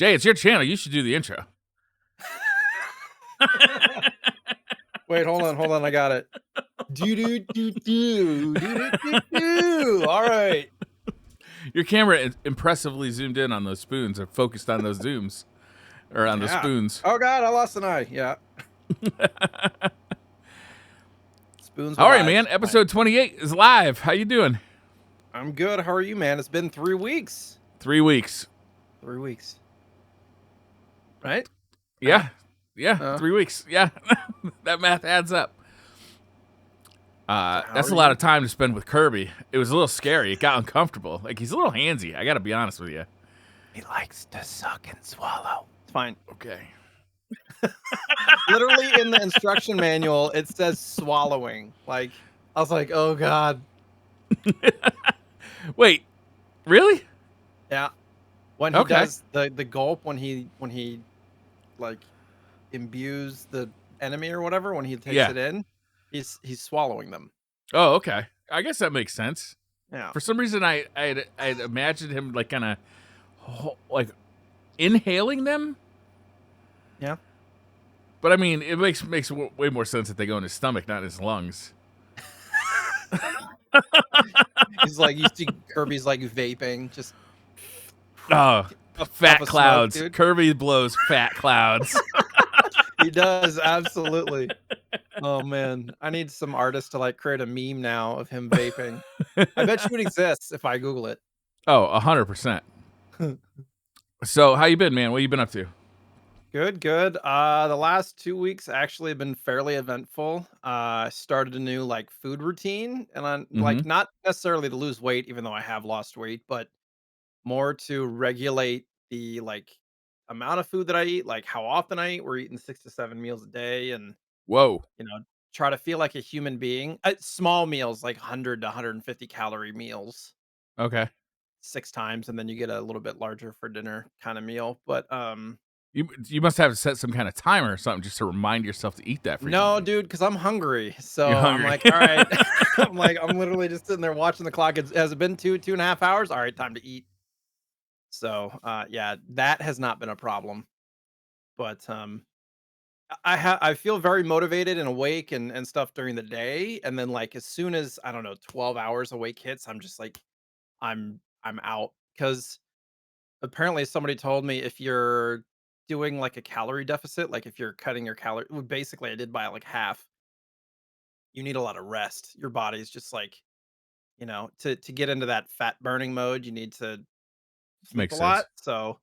Jay, it's your channel. You should do the intro. Wait, hold on. I got it. Do. All right. Your camera impressively zoomed in on those spoons, or focused on those zooms, or on the spoons. Oh God, I lost an eye. Yeah. Spoons. All right, man. Episode 28 is live. How you doing? I'm good. How are you, man? It's been 3 weeks. 3 weeks. 3 weeks. Right? Yeah. 3 weeks. Yeah. That math adds up. That's a lot of time to spend with Kirby. It was a little scary. It got uncomfortable. Like, he's a little handsy. I got to be honest with you. He likes to suck and swallow. It's fine. Okay. Literally in the instruction manual, it says swallowing. Like, I was like, oh God. Wait, really? Yeah. When he does the gulp, when he like imbues the enemy or whatever, when he takes it in, he's swallowing them. Oh, okay. I guess that makes sense. Yeah. For some reason, I'd imagined him like kind of like inhaling them. Yeah. But I mean, it makes way more sense that they go in his stomach, not in his lungs. He's like, you see Kirby's like vaping, just fat clouds. Smoke, Kirby blows fat clouds. He does, absolutely. Oh man, I need some artists to like create a meme now of him vaping. I bet you it exists if I Google it. Oh, 100%. So, how you been, man? What you been up to? Good. The last 2 weeks actually have been fairly eventful. Started a new like food routine, and I'm like not necessarily to lose weight, even though I have lost weight, but more to regulate the like amount of food that I eat, like how often I eat. We're eating 6 to 7 meals a day, and try to feel like a human being. Small meals, like 100 to 150 calorie meals. Okay. 6 times, and then you get a little bit larger for dinner kind of meal. But You must have to set some kind of timer or something just to remind yourself to eat that. No, dude, because I'm hungry. So hungry. I'm like, all right. I'm literally just sitting there watching the clock. Has it been 2.5 hours? All right, time to eat. So yeah, that has not been a problem. But I feel very motivated and awake and stuff during the day, and then like as soon as 12 hours awake hits, I'm just like I'm out, because apparently somebody told me if you're doing like a calorie deficit, like if you're cutting your calorie, well, basically I did by like half, you need a lot of rest. Your body's just like, to get into that fat burning mode, you need to sleep Makes a sense. lot. So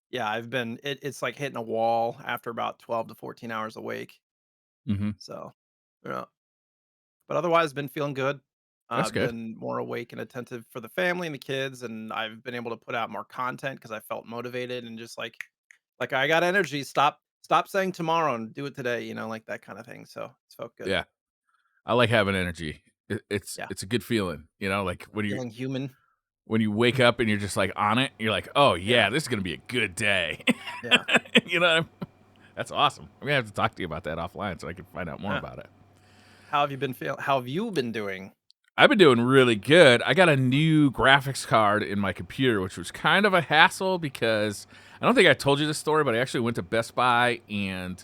yeah, it's like hitting a wall after about 12 to 14 hours awake. So yeah, but otherwise been feeling good. That's good. Been more awake and attentive for the family and the kids, and I've been able to put out more content because I felt motivated and just like I got energy. Stop saying tomorrow and do it today, like that kind of thing. So it's felt good. Yeah. I like having energy. It's Yeah. a good feeling, like when Feeling human. when you wake up and you're just like on it, you're like, oh yeah, this is gonna be a good day. Yeah. That's awesome. I'm gonna have to talk to you about that offline so I can find out more about it. How have you been feeling? How have you been doing? I've been doing really good. I got a new graphics card in my computer, which was kind of a hassle because I don't think I told you this story, but I actually went to Best Buy and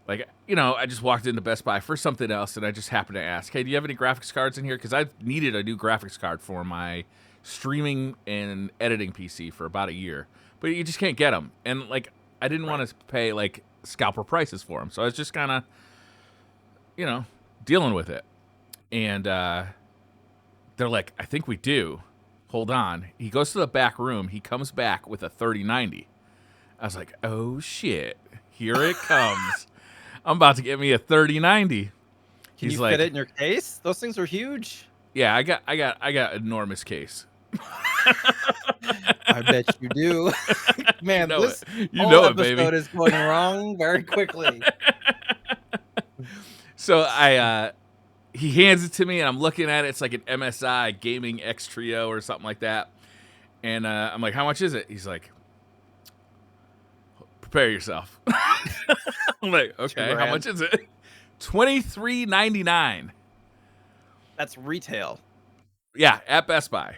I just walked into Best Buy for something else, and I just happened to ask, hey, do you have any graphics cards in here? Because I needed a new graphics card for my streaming and editing PC for about a year, but you just can't get them. And I didn't want to pay like scalper prices for them, so I was just kind of, dealing with it. And they're like, I think we do. Hold on. He goes to the back room. He comes back with a 3090. I was like, oh shit, here it comes. I'm about to get me a 3090. Can you fit it in your case? Those things are huge. Yeah, I got enormous case. I bet you do. Man, this whole episode is going wrong very quickly. So he hands it to me, and I'm looking at it. It's like an MSI Gaming X Trio or something like that. And I'm like, how much is it? He's like, prepare yourself. I'm like, okay, how much is it? $23.99. That's retail. Yeah, at Best Buy.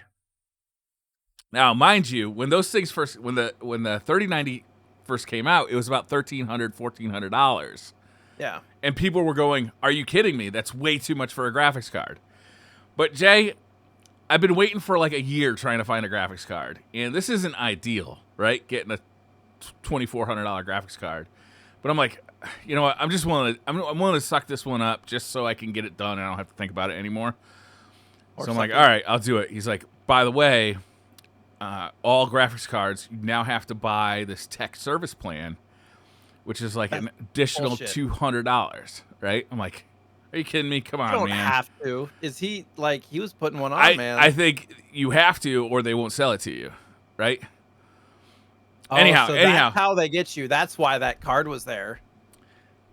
Now, mind you, when those things when the 3090 first came out, it was about $1,400 Yeah. and people were going, "Are you kidding me? That's way too much for a graphics card." But Jay, I've been waiting for like a year trying to find a graphics card, and this isn't ideal, right? Getting a $2,400 graphics card, but I'm like, you know what? I'm willing to suck this one up just so I can get it done and I don't have to think about it anymore. Or So I'm like, something. all right, I'll do it. He's like, by the way, all graphics cards, you now have to buy this tech service plan, which is like That's an additional bullshit. $200, right? I'm like, are you kidding me? Come You on, don't man. have to. Is he like he was putting one on, man? I think you have to, or they won't sell it to you, right? Oh, anyhow, so that's how they get you. That's why that card was there.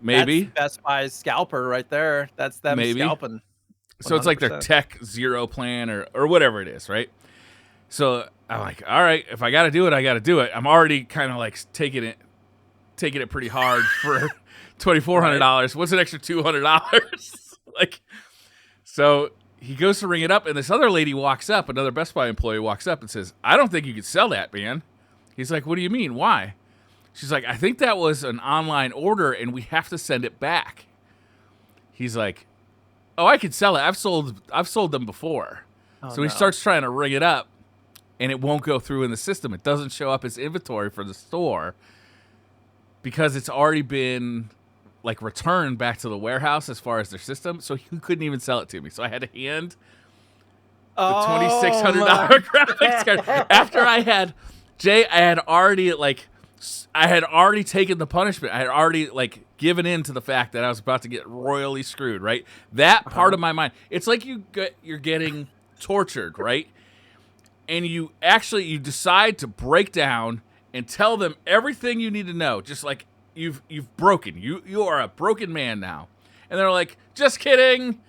maybe, That's Best Buy's scalper right there. That's them maybe. scalping. So it's like their 100%. Tech Zero plan or whatever it is, right? So I'm like, all right, if I got to do it, I got to do it. I'm already kind of like taking it pretty hard for $2,400. What's an extra $200? Like, so he goes to ring it up, and this other lady walks up, another Best Buy employee walks up and says, "I don't think you could sell that, man." He's like, "What do you mean? Why?" She's like, "I think that was an online order, and we have to send it back." He's like, "Oh, I could sell it. I've sold them before." Oh, So he no. starts trying to ring it up, and it won't go through in the system. It doesn't show up as inventory for the store because it's already been like returned back to the warehouse as far as their system. So he couldn't even sell it to me. So I had to hand the $2,600 graphics card after I had already taken the punishment. I had already like given in to the fact that I was about to get royally screwed, right? That part of my mind. It's like you're getting tortured, right? And you decide to break down and tell them everything you need to know, just like you've broken. You are a broken man now. And they're like, "Just kidding."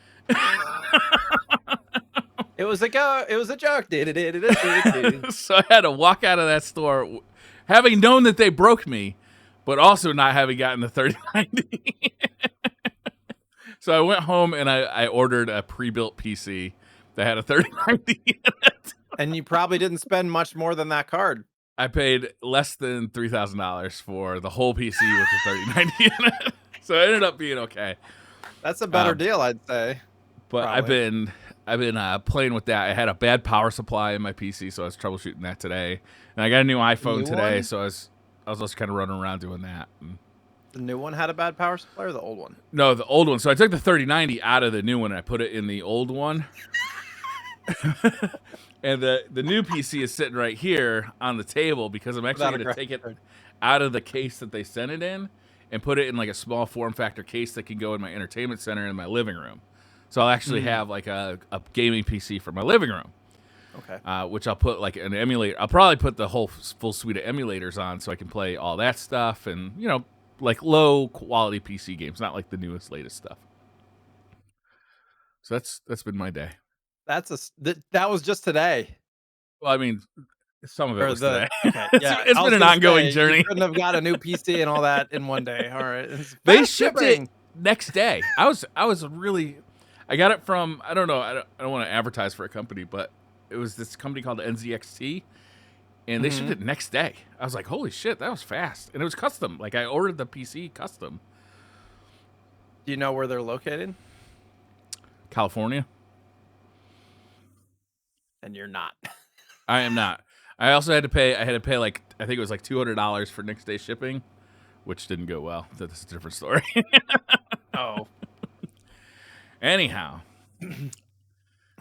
It was a joke. So I had to walk out of that store having known that they broke me, but also not having gotten the 3090. So I went home and I ordered a pre-built PC that had a 3090 in it. And you probably didn't spend much more than that card. I paid less than $3,000 for the whole PC with the 3090 in it. So it ended up being okay. That's a better deal, I'd say. But Probably. I've been playing with that. I had a bad power supply in my PC, so I was troubleshooting that today. And I got a new iPhone today, so I was just kind of running around doing that. And The new one had a bad power supply, or the old one? no, the old one. So I took the 3090 out of the new one and I put it in the old one. And the new PC is sitting right here on the table because I'm actually going to take it out of the case that they sent it in and put it in like a small form factor case that can go in my entertainment center in my living room. So I'll actually have like a gaming PC for my living room. Okay. Which I'll put like an emulator. I'll probably put the whole full suite of emulators on so I can play all that stuff and, you know, like low quality PC games, not like the newest, latest stuff. So that's been my day. That was just today. Well, I mean, some of it was today. Okay, yeah. It's been an ongoing journey. You couldn't have got a new PC and all that in one day. All right. They shipped it next day. I was really, I got it from, I don't know, I don't want to advertise for a company, but it was this company called NZXT, and they shipped it next day. I was like, holy shit, that was fast. And it was custom. Like, I ordered the PC custom. Do you know where they're located? California. And you're not. I am not. I also had to pay like, I think it was like $200 for next day shipping, which didn't go well. That's a different story. Oh. Anyhow.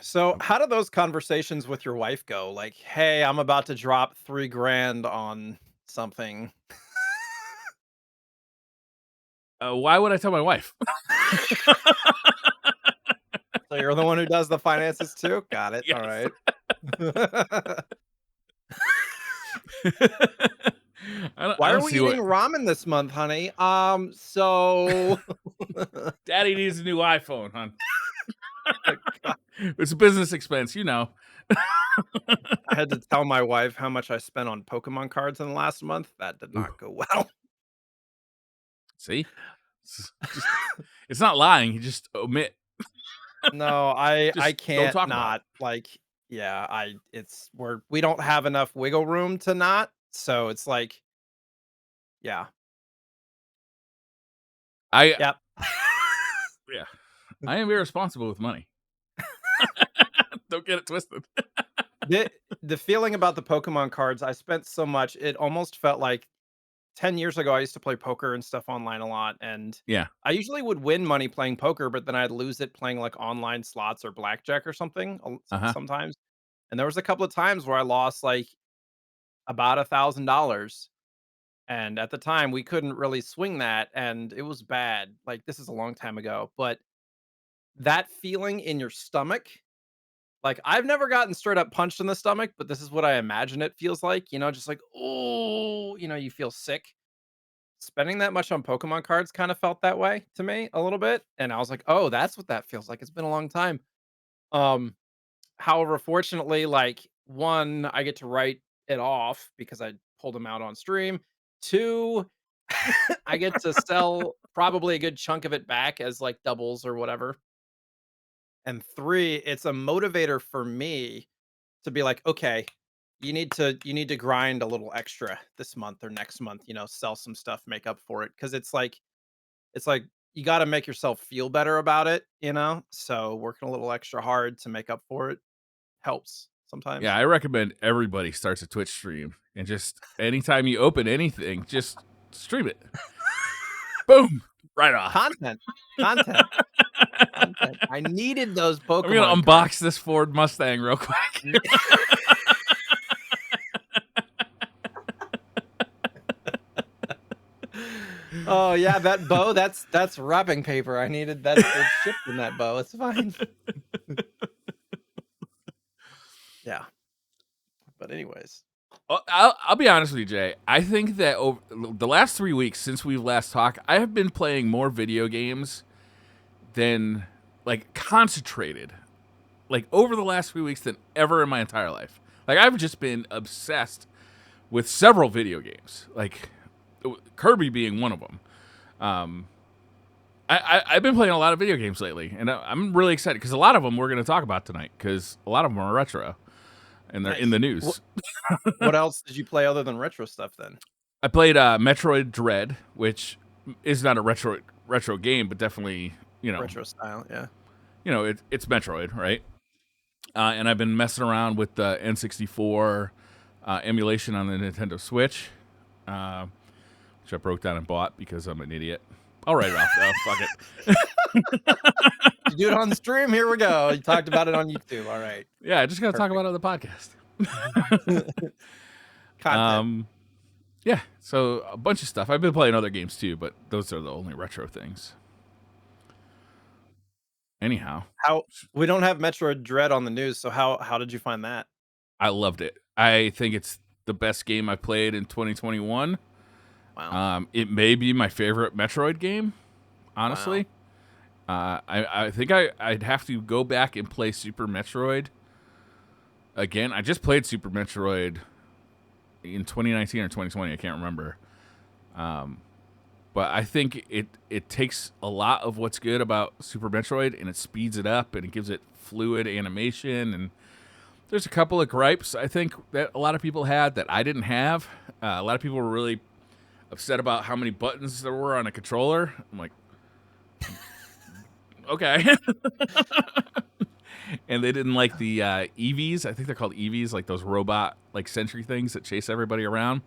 So how do those conversations with your wife go? Like, hey, I'm about to drop $3,000 on something. Why would I tell my wife? So you're the one who does the finances too? Got it. Yes. All right. Why are we eating ramen this month, honey? So Daddy needs a new iPhone, hon. It's a business expense, you know. I had to tell my wife how much I spent on Pokemon cards in the last month. That did not go well. See? It's not lying, you just omit. No, I Just don't can't talk about not. Like, Yeah, we don't have enough wiggle room to not, so it's like, yeah. I Yep. yeah, I am irresponsible with money. Don't get it twisted. The the feeling about the Pokemon cards, I spent so much, it almost felt like 10 years ago, I used to play poker and stuff online a lot, and Yeah. I usually would win money playing poker, but then I'd lose it playing, like, online slots or blackjack or something, Uh-huh. sometimes, and there was a couple of times where I lost, like, about $1,000, and at the time, we couldn't really swing that, and it was bad, like, this is a long time ago, but that feeling in your stomach, like, I've never gotten straight up punched in the stomach, but this is what I imagine it feels like, just like, oh, you feel sick. Spending that much on Pokemon cards kinda felt that way to me a little bit, and I was like, "Oh, that's what that feels like, it's been a long time." Um, However, fortunately, like, 1, I get to write it off because I pulled them out on stream. 2, I get to sell probably a good chunk of it back as, like, doubles or whatever. And 3, it's a motivator for me to be like, "Okay, you need to grind a little extra this month or next month, sell some stuff, make up for it because it's like you gotta make yourself feel better about it, So working a little extra hard to make up for it helps Yeah, sometimes. I recommend everybody starts a Twitch stream and just anytime you open anything, just stream it. Boom! Right off. Content, content, content. I needed those I'm gonna Pokemon cards. unbox this Ford Mustang real quick. Oh, yeah, that bow, that's wrapping paper. I needed that it's shipped in that bow. It's fine. Yeah, but anyways. I'll be honest with you, Jay. I think that over the last 3 weeks since we've last talked, I have been playing more video games than like concentrated, like over the last 3 weeks than ever in my entire life. Like I've just been obsessed with several video games, like Kirby being one of them. Um, I've been playing a lot of video games lately, and I'm really excited because a lot of them we're going to talk about tonight because a lot of them are retro and they're in Nice. the What news. what else did you play other than retro stuff then? I played Metroid Dread, which is not a retro game, but definitely Retro style, yeah. it's Metroid, right? And I've been messing around with the N64 emulation on the Nintendo Switch, which I broke down and bought because I'm an idiot. I'll write it off though. Fuck it. You do it on the stream, here we go. You talked about it on YouTube, alright. Yeah, I just gotta talk Perfect. about it on the podcast. Content. Yeah, so a bunch of stuff. I've been playing other games too, but those are the only retro things. Anyhow, How we don't have Metroid Dread on the news, so how did you find that? I loved it. I think it's the best game I played in 2021. Wow. It may be my favorite Metroid game, Wow. honestly. I think I'd have to go back and play Super Metroid again. I just played Super Metroid in 2019 or 2020. I can't remember. But I think it takes a lot of what's good about Super Metroid and it speeds it up and it gives it fluid animation. And there's a couple of gripes I think that a lot of people had that I didn't have. A lot of people were really upset about how many buttons there were on a controller. I'm like, okay. And they didn't like the EVs. I think they're called EVs, like those robot like sentry things that chase everybody around.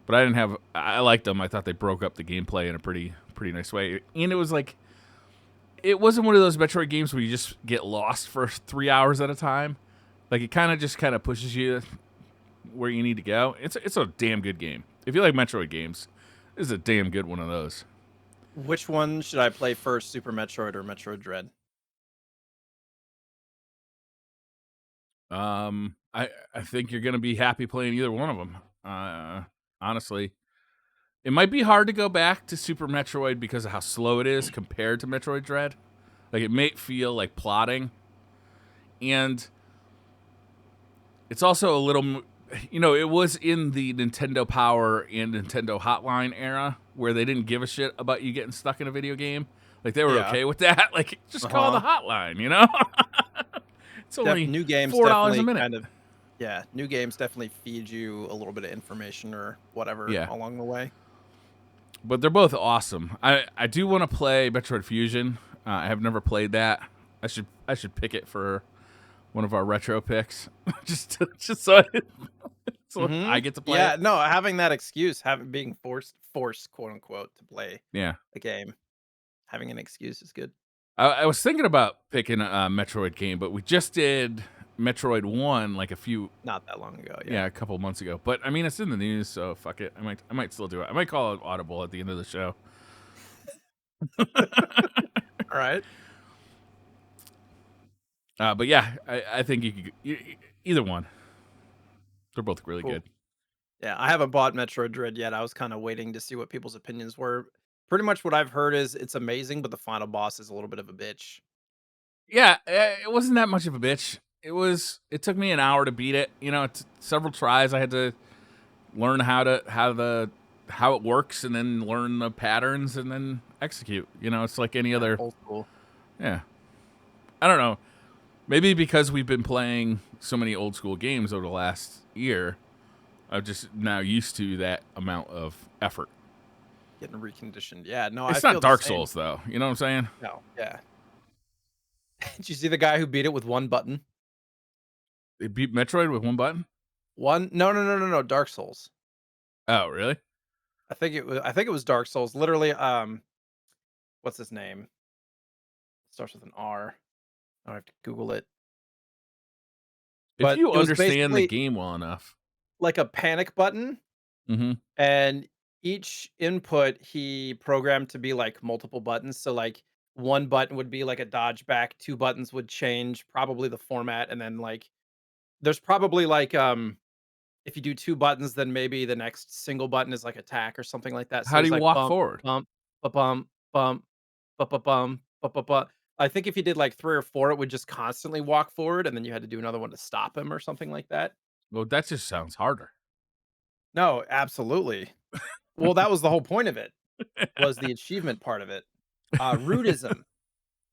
But I didn't have. I liked them. I thought they broke up the gameplay in a pretty nice way. And it was like, it wasn't one of those Metroid games where you just get lost for 3 hours at a time. Like it kind of pushes you where you need to go. It's a damn good game. If you like Metroid games, this is a damn good one of those. Which one should I play first, Super Metroid or Metroid Dread? I think you're gonna be happy playing either one of them. Honestly, it might be hard to go back to Super Metroid because of how slow it is compared to Metroid Dread. Like it may feel like plotting, and it's also a little. It was in the Nintendo Power and Nintendo Hotline era where they didn't give a shit about you getting stuck in a video game. Like they were Yeah. okay with that. Like just call the Uh-huh. hotline. It's only New games $4 a definitely minute. kind of yeah, new games definitely feed you a little bit of information or whatever Yeah, along the way. but they're both awesome. I do want to play Metroid Fusion. I have never played that. I should pick it for one of our retro picks, just so I Mhm. get to play it. Yeah, no, having that excuse, having being forced, quote unquote, to play Yeah, a game, having an excuse is good. I was thinking about picking a Metroid game, but we just did Metroid One like Not that long ago, yeah. yeah, a couple months ago. But I mean, it's in the news, so fuck it. I might still do it. I might call it audible at the end of the show. Alright, But yeah, I think either one. They're both really cool. good. Yeah, I haven't bought Metroid Dread yet. I was kinda waiting to see what people's opinions were. Pretty much what I've heard is it's amazing, but the final boss is a little bit of a bitch. Yeah, it wasn't that much of a bitch. It took me an hour to beat it. You know, it's several tries. I had to learn how it works, and then learn the patterns, and then execute. You know, it's like any Yeah, other. old school. Yeah, I don't know. Maybe because we've been playing so many old school games over the last year, I'm just now used to that amount of effort. Getting reconditioned. Yeah, no, I It's not feel the Dark same. Souls though. You know what I'm saying? No, yeah. Did you see the guy who beat it with one button? They beat Metroid with one button. One no, no, no, no, no, Dark Souls. Oh, really? I think it was Dark Souls. Literally, what's his name? Starts with an R. I have to Google it. If But you it was understand the basically game well enough. like a panic button, Hmm. and each input he programmed to be like multiple buttons. So like one button would be like a dodge back, two buttons would change probably the format, and then like there's probably like if you do two buttons, then maybe the next single button is like attack or something like that. So How it do was you like walk bump, forward? bump, ba bump, bump, ba ba bum, ba ba ba. I think if you did like 3 or 4, it would just constantly walk forward, and then you had to do another one to stop him or something like that. Well, that just sounds harder. No, absolutely. Well, that was the whole point of it, was the achievement part of it. Rudism,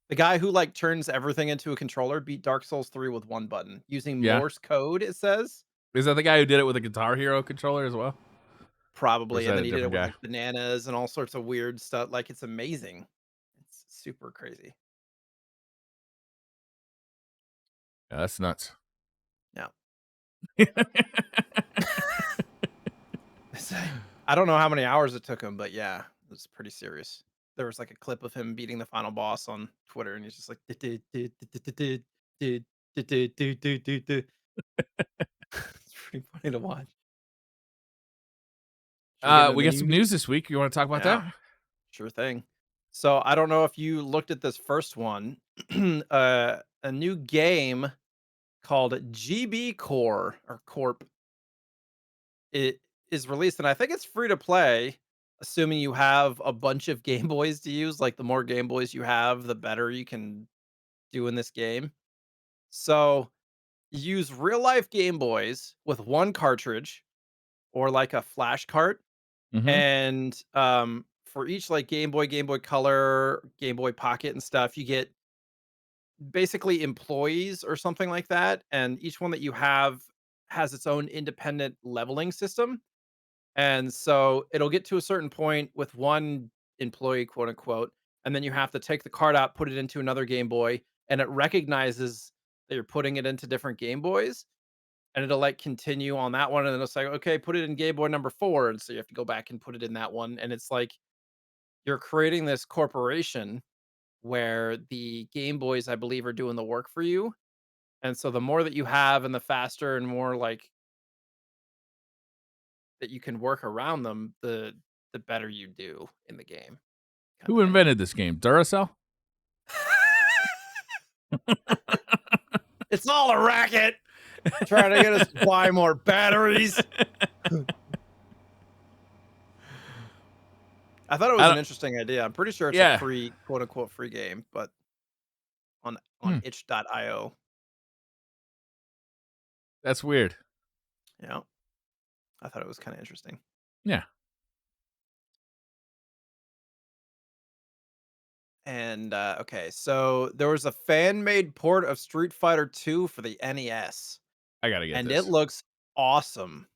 the guy who, like, turns everything into a controller, beat Dark Souls 3 with 1 button using Yeah. Morse code, it says. Is that the guy who did it with a Guitar Hero controller as well? Or is Probably, and that then a he did it different with, guy? like, bananas and all sorts of weird stuff, like, it's amazing. It's super crazy. Yeah, that's nuts. Yeah. I don't know how many hours it took him, but yeah, it was pretty serious. There was, like, a clip of him beating the final boss on Twitter, and he's just like, "Du- du- du- du- du- du- du- du- du- du- du- du- du." It's pretty funny to watch. Should we get into We the got some newbies? news this week. You want to talk about Yeah, that? sure thing. So I don't know if you looked at this first one. A new game called GB Core or Corp. It is released, and I think it's free to play, assuming you have a bunch of Game Boys to use. Like the more Game Boys you have, the better you can do in this game. So use real life Game Boys with one cartridge or like a flash cart. Mm-hmm. And for each like Game Boy Color, Game Boy Pocket and stuff, you get basically employees or something like that. And each one that you have has its own independent leveling system. And so it'll get to a certain point with one employee, quote unquote, and then you have to take the card out, put it into another Game Boy, and it recognizes that you're putting it into different Game Boys, and it'll like continue on that one, and then it'll say, okay, put it in Game Boy number 4, and so you have to go back and put it in that one, and it's like you're creating this corporation where the Game Boys, I believe, are doing the work for you, and so the more that you have, and the faster and more like that you can work around them, the better you do in the game, kind Who of thing. invented this game? Duracell? It's all a racket trying to get us to buy more batteries. I thought it I was an don't. interesting idea. I'm pretty sure it's a Yeah. free, quote unquote, free game, but on Hmm, itch.io. that's weird. Yeah, I thought it was kind of interesting. Yeah. And okay, so there was a fan-made port of Street Fighter 2 for the NES, I gotta get and it this. looks awesome.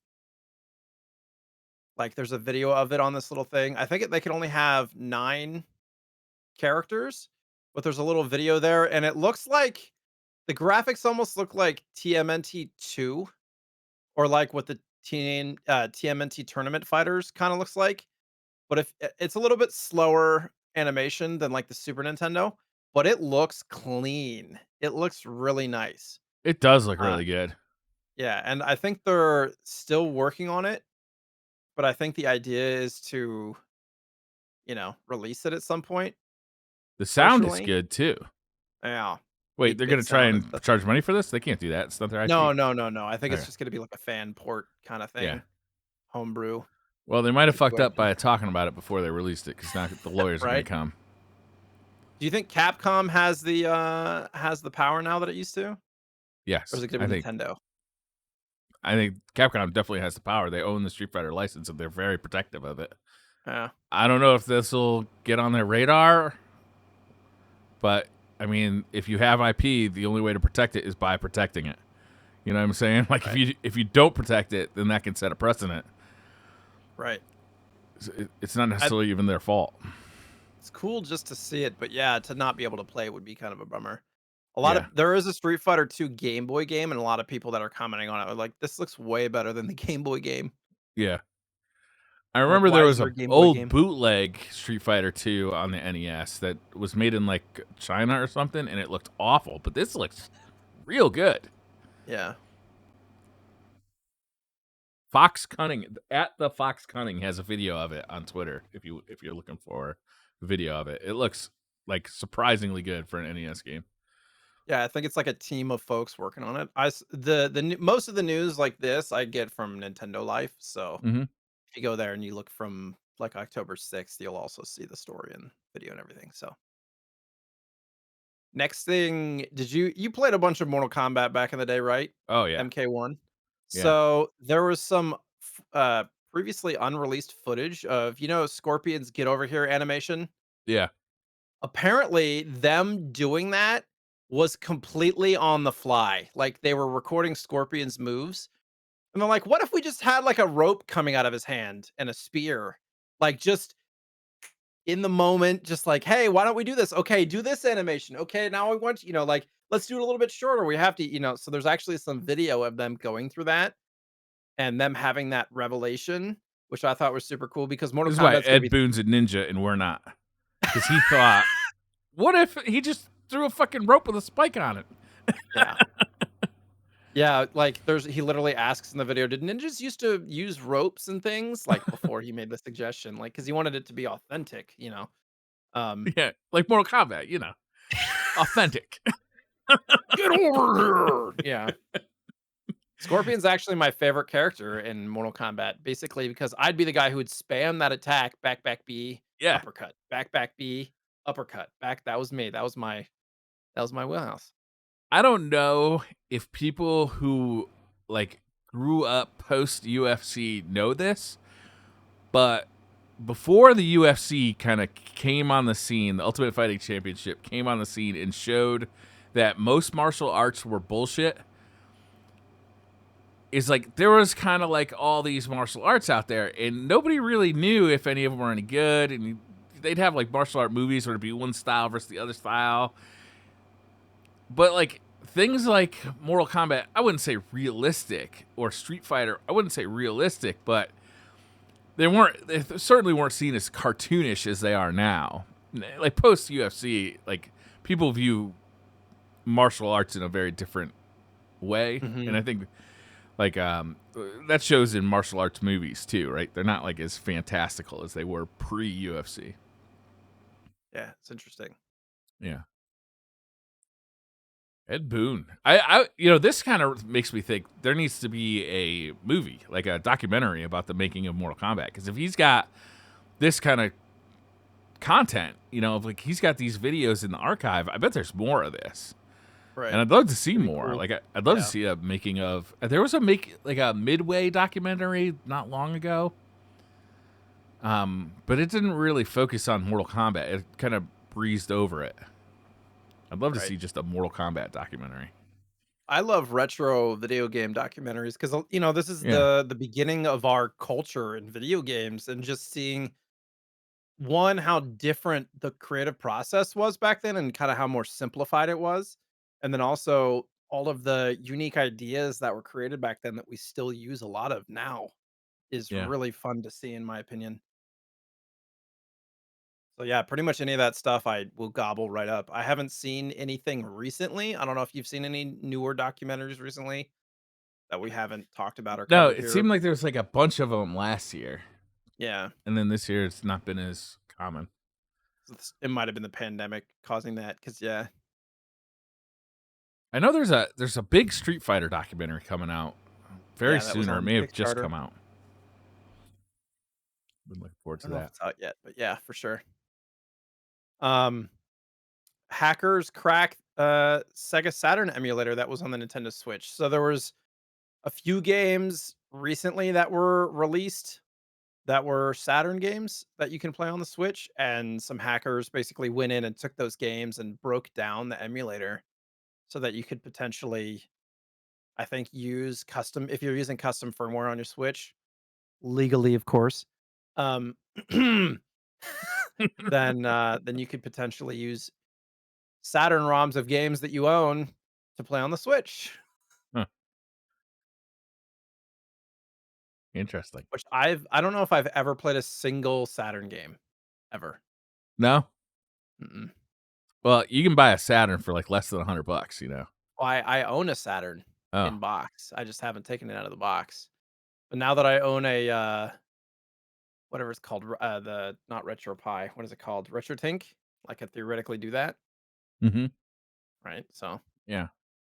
Like, there's a video of it on this little thing. I think they can only have 9 characters, but there's a little video there, and it looks like the graphics almost look like TMNT 2 or like what the TMNT Tournament Fighters kinda looks like. But if it's a little bit slower animation than like the Super Nintendo, but it looks clean. It looks really nice. It does look Uh, really good. yeah, and I think they're still working on it, but I think the idea is to, release it at some point, The sound is virtually. good too. Yeah. Wait, they're 8-bit gonna try sound and and stuff. charge money for this? They can't do that. It's not their No, IP. no, no, no. I think it's Okay. just gonna be like a fan port kind of Yeah. thing. Homebrew Well, they might have fucked up situation. by talking about it before they released it because now the lawyers are gonna Right? come. Do you think Capcom has the power now that it used to? Or is Yes, it gonna be Nintendo? I think Capcom definitely has the power. They own the Street Fighter license and they're very protective of it. Yeah. I don't know if this will get on their radar, but I mean, if you have IP, the only way to protect it is by protecting it. You know what I'm saying? Like Right. if you don't protect it, then that can set a precedent. Right. It's not I necessarily even their fault. It's cool just to see it, but yeah, to not be able to play would be kind of a bummer. Yeah, There is a Street Fighter 2 Game Boy game, and a lot of people that are commenting on it are like, "This looks way better than the Game Boy game." yeah. I I'm like, remember there "Why was is there a a Game Boy old game?" bootleg Street Fighter 2 on the NES that was made in like China or something, and it looked awful. But this looks real good. Yeah. Fox Cunning at the Fox Cunning has a video of it on Twitter. If you're looking for a video of it, it looks like surprisingly good for an NES game. Yeah, I think it's like a team of folks working on it. Most of the news like this I get from Nintendo Life, so Hmm. if you go there and you look from like October 6th, you'll also see the story and video and everything. So next thing, you played a bunch of Mortal Kombat back in the day, right? Oh yeah, MK1. yeah, So there was some previously unreleased footage of, Scorpion's Get Over Here animation. yeah. Apparently, them doing that was completely on the fly. Like they were recording Scorpion's moves. And they're like, what if we just had like a rope coming out of his hand and a spear? Like just in the moment, just like, hey, why don't we do this? Okay, do this animation. Okay, now I want, like, let's do it a little bit shorter. We have to, so there's actually some video of them going through that and them having that revelation, which I thought was super cool because Mortal This is why Kombat's gonna Ed be Boon's a ninja and we're not, because he thought, what if he just threw a fucking rope with a spike on it? yeah. Yeah, like he literally asks in the video, did ninjas used to use ropes and things like before he made the suggestion? Like, because he wanted it to be authentic. Um Yeah, like Mortal Kombat, authentic. Get over here. Yeah. Scorpion's actually my favorite character in Mortal Kombat, basically because I'd be the guy who would spam that attack, back B, Yeah, uppercut, back B, uppercut, back. That was me. That was my wheelhouse. I don't know if people who like grew up post UFC know this, but before the UFC kind of came on the scene, the Ultimate Fighting Championship came on the scene and showed that most martial arts were bullshit. Is like there was kind of like all these martial arts out there, and nobody really knew if any of them were any good. And they'd have like martial art movies where it'd be one style versus the other style. But like things like Mortal Kombat, I wouldn't say realistic, or Street Fighter, I wouldn't say realistic, but they certainly weren't seen as cartoonish as they are now. Like post UFC, like people view martial arts in a very different way, and Hmm. I think like that shows in martial arts movies too, right? They're not like as fantastical as they were pre UFC. Yeah, it's interesting. Yeah. Ed Boon. This kind of makes me think there needs to be a movie, like a documentary about the making of Mortal Kombat. Because if he's got this kind of content, if like he's got these videos in the archive, I bet there's more of this. Right. And I'd love to see It'd be more. cool. Like I'd love to Yeah. see a making of. There was a Midway documentary not long ago. But it didn't really focus on Mortal Kombat. It kind of breezed over it. I'd love to Right. see just a Mortal Kombat documentary. I love retro video game documentaries because this is Yeah, the beginning of our culture in video games, and just seeing one how different the creative process was back then and kind of how more simplified it was, and then also all of the unique ideas that were created back then that we still use a lot of now is yeah. really fun to see, in my opinion. So yeah, pretty much any of that stuff I will gobble right up. I haven't seen anything recently. I don't know if you've seen any newer documentaries recently that we haven't talked about or No, covered it here. seemed like there was like a bunch of them last year, Yeah, and then this year it's not been as common. it might have been the pandemic causing that. Because yeah, I know there's a big Street Fighter documentary coming out very yeah, that was soon, or it on may have just Kickstarter. come out. Been looking forward I to don't know if that. it's out yet, but yeah, for sure. Um, Hackers cracked Sega Saturn emulator that was on the Nintendo Switch. So there was a few games recently that were released that were Saturn games that you can play on the Switch, and some hackers basically went in and took those games and broke down the emulator so that you could potentially, I think, use custom if you're using custom firmware on your Switch, legally, of course. Um, then you could potentially use Saturn ROMs of games that you own to play on the Switch, Huh, interesting. which I don't know if I've ever played a single Saturn game ever. No, Mm-mm. well, you can buy a Saturn for like less than $100. You know. Well, I own a Saturn Oh, in box. I just haven't taken it out of the box. But now that I own a whatever it's called, the not RetroPie, what is it called? RetroTink? I could theoretically do that, mm-hmm. right? So Yeah.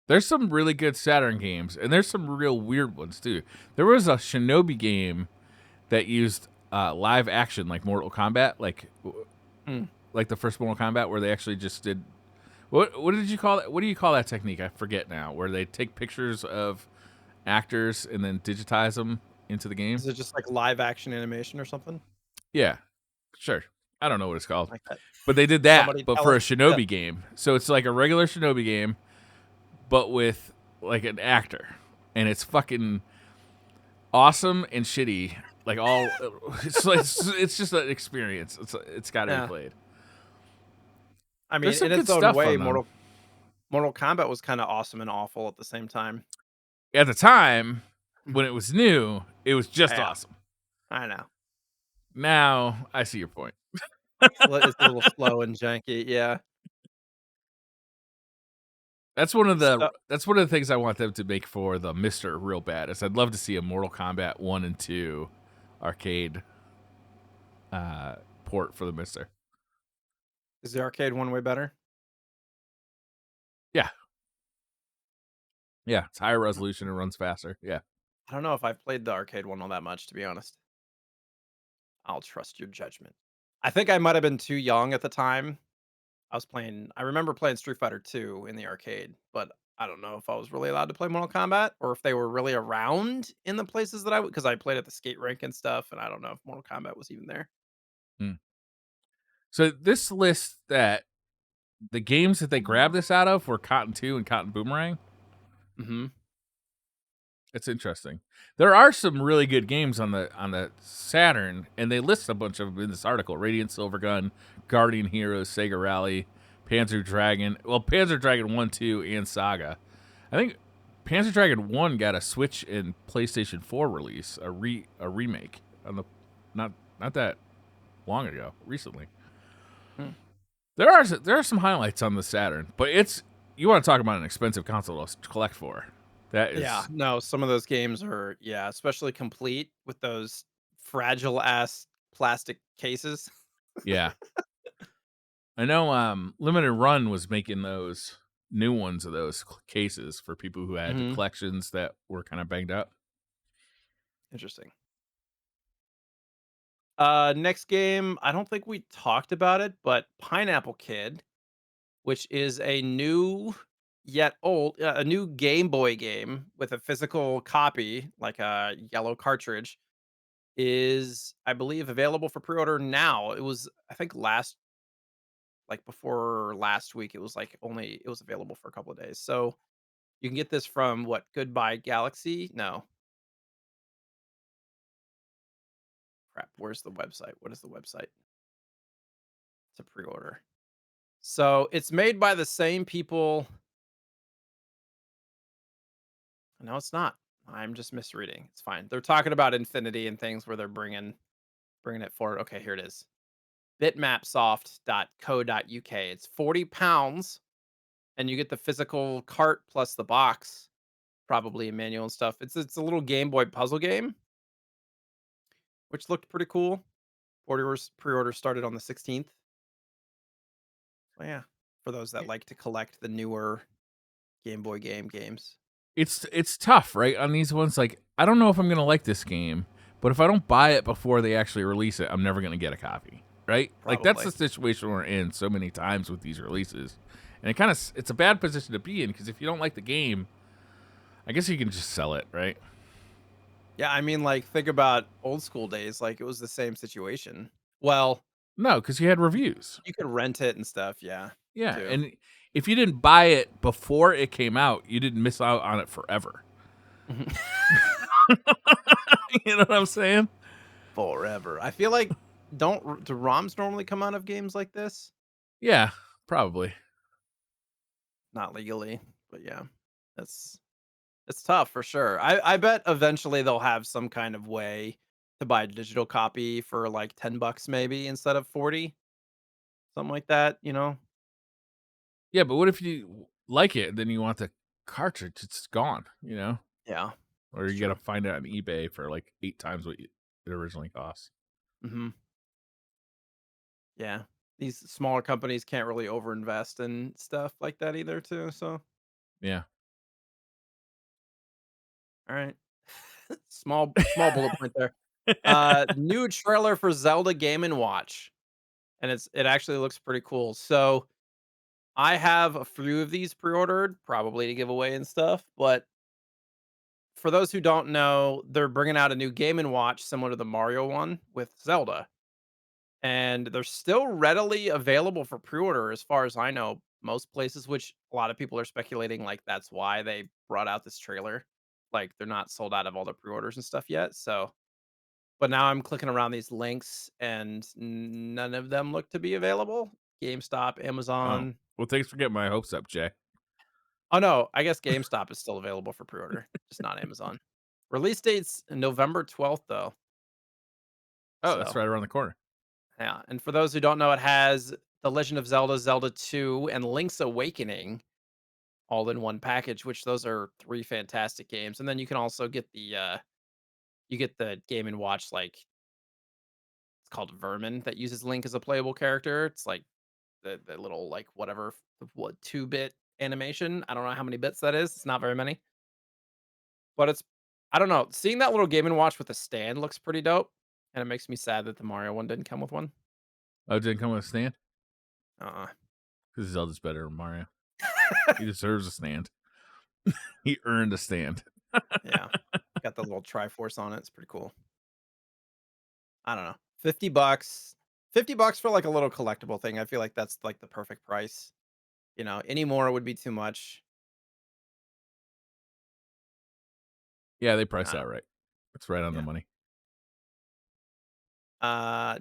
There's some really good Saturn games, and there's some real weird ones too. There was a Shinobi game that used live action, like Mortal Kombat, mm, like the first Mortal Kombat, where they actually just did what did you call it? What do you call that technique? I forget now. Where they take pictures of actors and then digitize them into the game. is it just like live action animation or something Yeah, sure. I don't know what it's called, like that? but they did that, Somebody but tell for a us. Yeah. Shinobi game. So it's like a regular Shinobi game, but with like an actor, and it's fucking awesome and shitty. Like all, it's just an experience. It's got to be Yeah. played. I There's mean, some in good its own stuff way, on them. Mortal Kombat was kind of awesome and awful at the same time. At the time Mm. when it was new, it was just Yeah, awesome. I know. Now I see your point. It's a little slow and janky. Yeah. So, That's one of the things I want them to make for the Mister real bad. Is I'd love to see a Mortal Kombat 1 and 2 arcade uh, port for the Mister. is the arcade one way better? Yeah, yeah, it's higher resolution and runs faster. Yeah. I don't know if I've played the arcade one all that much, to be honest. I'll trust your judgment. I think I might have been too young at the time. I remember playing Street Fighter 2 in the arcade, but I don't know if I was really allowed to play Mortal Kombat or if they were really around in the places that because I played at the skate rink and stuff, and I don't know if Mortal Kombat was even there. Hmm. So this list that the games that they grabbed this out of were Cotton 2 and Cotton Boomerang. Mhm. It's interesting. There are some really good games on the Saturn, and they list a bunch of them in this article: Radiant Silvergun, Guardian Heroes, Sega Rally, Panzer Dragon. Well, Panzer Dragon 1, 2, and Saga. I think Panzer Dragon 1 got a Switch and PlayStation 4 release, a remake on the not that long ago, recently. Hmm. There are some highlights on the Saturn, but it's you want to talk about an expensive console to collect for. That Yeah, is no, some of those games are, yeah, especially complete with those fragile ass plastic cases. yeah. I know Limited Run was making those new ones of those cases for people who had Mhm. collections that were kind of banged up. Interesting. Next game, I don't think we talked about it, but Pineapple Kid, which is a new yet old a new Game Boy game with a physical copy, like a yellow cartridge, is I believe available for pre-order now. It was I think last like before last week. It was like it was available for a couple of days. So you can get this from what? Goodbye Galaxy? No, crap. Where's the website? What is the website? To pre-order. So it's made by the same people. No, it's not. I'm just misreading. It's fine. They're talking about Infinity and things where they're bringing it forward. Okay, here it is. Bitmapsoft.co.uk. It's £40 and you get the physical cart plus the box, probably a manual and stuff. It's a little Game Boy puzzle game, which looked pretty cool. Pre-order started on the 16th. So yeah, for those that like to collect the newer Game Boy games. It's tough, right? On these ones, like I don't know if I'm gonna like this game, but if I don't buy it before they actually release it, I'm never gonna get a copy, right? Like that's Probably. the situation we're in so many times with these releases, and it's a bad position to be in because if you don't like the game, I guess you can just sell it, right? Yeah, I mean, like, think about old school days. Like, it was the same situation. Well, No, because you had reviews. you could rent it and stuff. Yeah, Yeah, too. and if you didn't buy it before it came out, you didn't miss out on it forever. You know what I'm saying? Forever. I feel like do ROMs normally come out of games like this? Yeah, probably. Not legally, but yeah, that's it's tough for sure. I bet eventually they'll have some kind of way to buy a digital copy for like $10 maybe instead of 40, something like that. You know? Yeah, but what if you like it, then you want the cartridge? It's gone, you know? Yeah, Or it's you gotta true. find it on eBay for like 8 times what it originally cost. Hmm. Yeah, these smaller companies can't really overinvest in stuff like that either, too. So, Yeah. all right, small bullet point there. New trailer for Zelda Game and Watch, and it actually looks pretty cool. So I have a few of these pre-ordered, probably to give away and stuff. But for those who don't know, they're bringing out a new Game and Watch similar to the Mario one with Zelda, and they're still readily available for pre-order, as far as I know. Most places, which a lot of people are speculating, like that's why they brought out this trailer. Like they're not sold out of all the pre-orders and stuff yet. So, but now I'm clicking around these links, and none of them look to be available. GameStop, Oh. Amazon. Well, thanks for getting my hopes up, Jay. Oh, no, I guess GameStop is still available for pre-order, just not Amazon. Release date's November 12th, though. Oh, that's So, right around the corner. yeah, and for those who don't know, it has The Legend of Zelda, Zelda 2, and Link's Awakening all in one package, which those are 3 fantastic games, and then you can also get you get the Game& and Watch, like, it's called Vermin, that uses Link as a playable character. It's like the little, like, whatever, what, 2-bit animation? I don't know how many bits that is, it's not very many. But it's I don't know, seeing that little Game& and Watch with a stand looks pretty dope, and it makes me sad that the Mario one didn't come with one. Oh, it didn't come with a stand? Uh-uh. Because Zelda's better than Mario. He deserves a stand. He earned a stand. Yeah. Got the little Triforce on it, it's pretty cool. I don't know. 50 bucks. 50 bucks for, like, a little collectible thing, I feel like that's, like, the perfect price. You know, any more would be too much. Yeah, they priced I that right. It's right on the Yeah. money.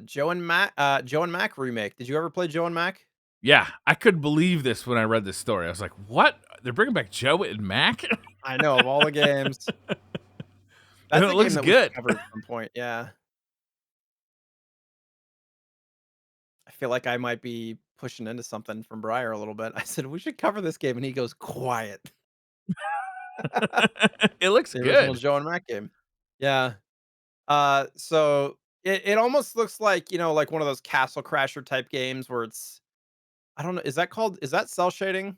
Joe and Mac remake. Did you ever play Joe and Mac? Yeah, I couldn't believe this when I read this story. I was like, "What? They're bringing back Joe and Mac?" I know, of all the games. And That's it a game looks that we should good. cover at some point, yeah. I feel like I might be pushing into something from Briar a little bit. I said, "We should cover this game," and he goes, "Quiet." It looks The original good. Joe and Mac game. Yeah. So it almost looks like, like one of those Castle Crasher type games where it's I don't know, is that cell shading?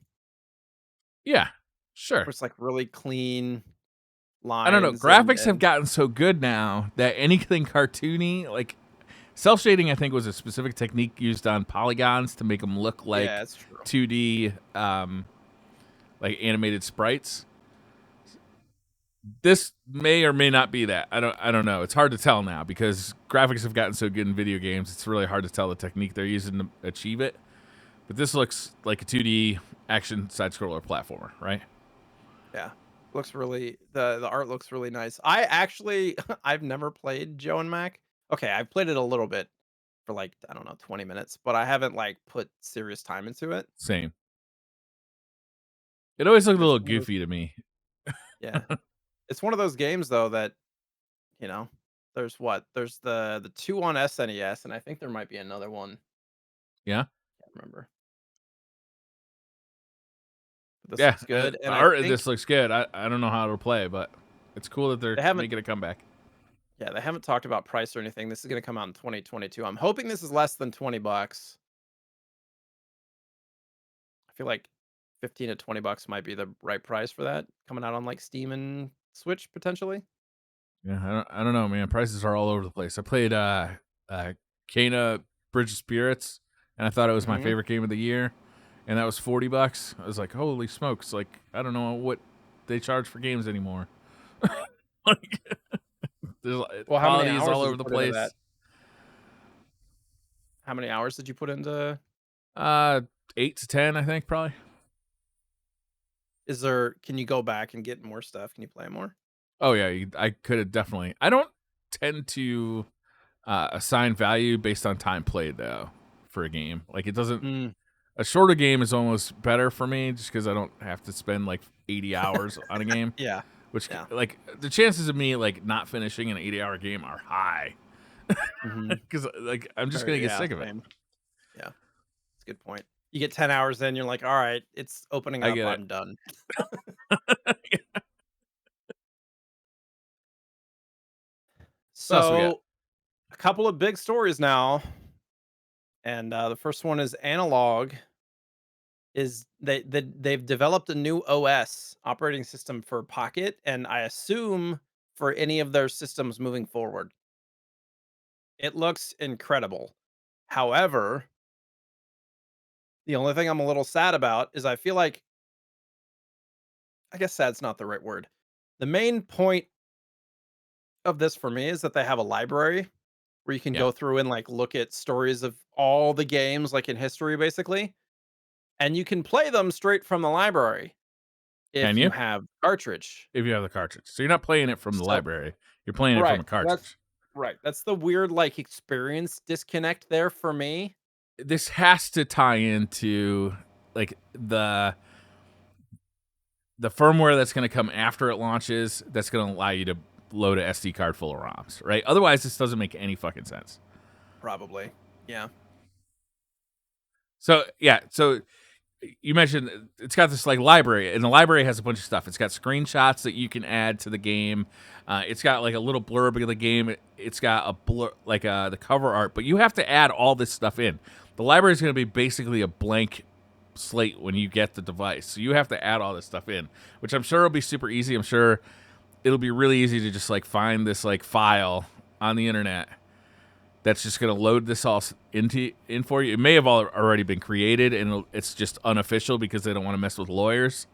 Yeah, sure. Where it's like really clean I don't know. lines Graphics have and gotten so good now that anything cartoony, like cell shading, I think was a specific technique used on polygons to make them look yeah, like it's true. 2D, like animated sprites. This may or may not be that. I don't know. It's hard to tell now because graphics have gotten so good in video games. It's really hard to tell the technique they're using to achieve it. But this looks like a 2D action side scroller platformer, right? Yeah. Looks really the art looks really nice. I actually I've never played Joe and Mac. Okay, I've played it a little bit for like, I don't know, 20 minutes, but I haven't like put serious time into it. Same. It always looked But a it's little one of those, goofy to me. yeah. It's one of those games though that, you know, there's what? There's the 2 on SNES, and I think there might be another one. Yeah. Can't remember. But this Yeah. looks good, The and I art of think this looks good. I don't know how to play, but it's cool that they're they haven't making a comeback. yeah, they haven't talked about price or anything. This is gonna come out in 2022. I'm hoping this is less than 20 bucks. I feel like 15 to 20 bucks might be the right price for that, coming out on, like, Steam and Switch, potentially. Yeah, I don't know, man. Prices are all over the place. I played Kana Bridge of Spirits, and I thought it was my Mhm. favorite game of the year, and that was $40. I was like, holy smokes! Like, I don't know what they charge for games anymore. Like, Well, how many quality is hours all did over you the put into that? place. How many hours did you put into Uh, 8 to 10, I think, probably. is there can you go back and get more stuff? Can you play more? Oh yeah, I could have definitely. I don't tend to assign value based on time played though for a game. Like, it doesn't. Mm, A shorter game is almost better for me just because I don't have to spend like 80 hours on a game. yeah, Which, yeah. like, the chances of me like not finishing an 80-hour game are high Mhm. because like I'm just gonna Very get yeah, sick of it. same. Yeah, that's a good point. You get 10 hours in, you're like, "Alright, it's opening I up, get it. I'm done." What else we got? So, a couple of big stories now, and, the first one is Analog is they've developed a new OS, operating system for Pocket, and I assume for any of their systems moving forward. It looks incredible. However, the only thing I'm a little sad about is I feel like I guess sad's not the right word. The main point of this for me is that they have a library where you can Yeah. go through and like look at stories of all the games like in history basically, and you can play them straight from the library Can if you you? have cartridge. If you have the cartridge. So you're not playing it from the So library. You're playing it from right, a so that's cartridge. right. That's the weird like experience disconnect there for me. This has to tie into like the firmware that's going to come after it launches that's going to allow you to load a SD card full of ROMs, right? Otherwise, this doesn't make any fucking sense. Probably. Yeah. So, yeah, so you mentioned it's got this like library, and the library has a bunch of stuff. It's got screenshots that you can add to the game. It's got like a little blurb of the game. It's got a blur, like the cover art, but you have to add all this stuff in. The library is going to be basically a blank slate when you get the device, so you have to add all this stuff in, which I'm sure will be super easy. I'm sure it'll be really easy to just like find this like file on the internet that's just going to load this all in for you. It may have already been created and it's just unofficial because they don't want to mess with lawyers.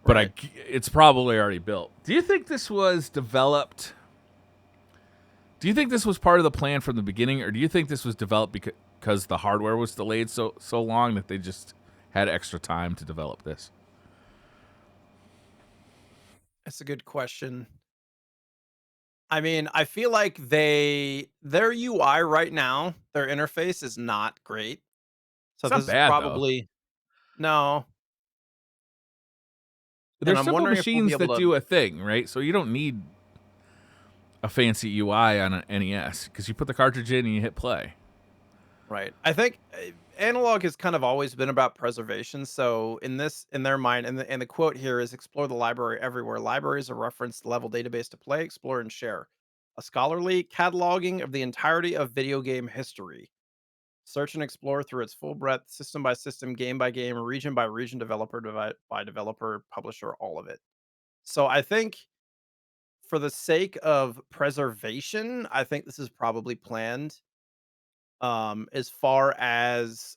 But Right. it's probably already built. Do you think this was developed? Do you think this was part of the plan from the beginning, or do you think this was developed because the hardware was delayed so long that they just had extra time to develop this? That's a good question. I mean, I feel like their UI right now, their interface is not great. So It's this not is bad though. probably no, and There's I'm simple wondering if we'll be machines able that to do a thing, right? So you don't need a fancy UI on an NES because you put the cartridge in and you hit play. right. I think analog has kind of always been about preservation. So in their mind, and the quote here is explore the library everywhere. Library is a reference level database to play, explore, and share. A scholarly cataloging of the entirety of video game history. Search and explore through its full breadth, system by system, game by game, region by region, developer by developer, publisher, all of it. So I think for the sake of preservation, I think this is probably planned. As far as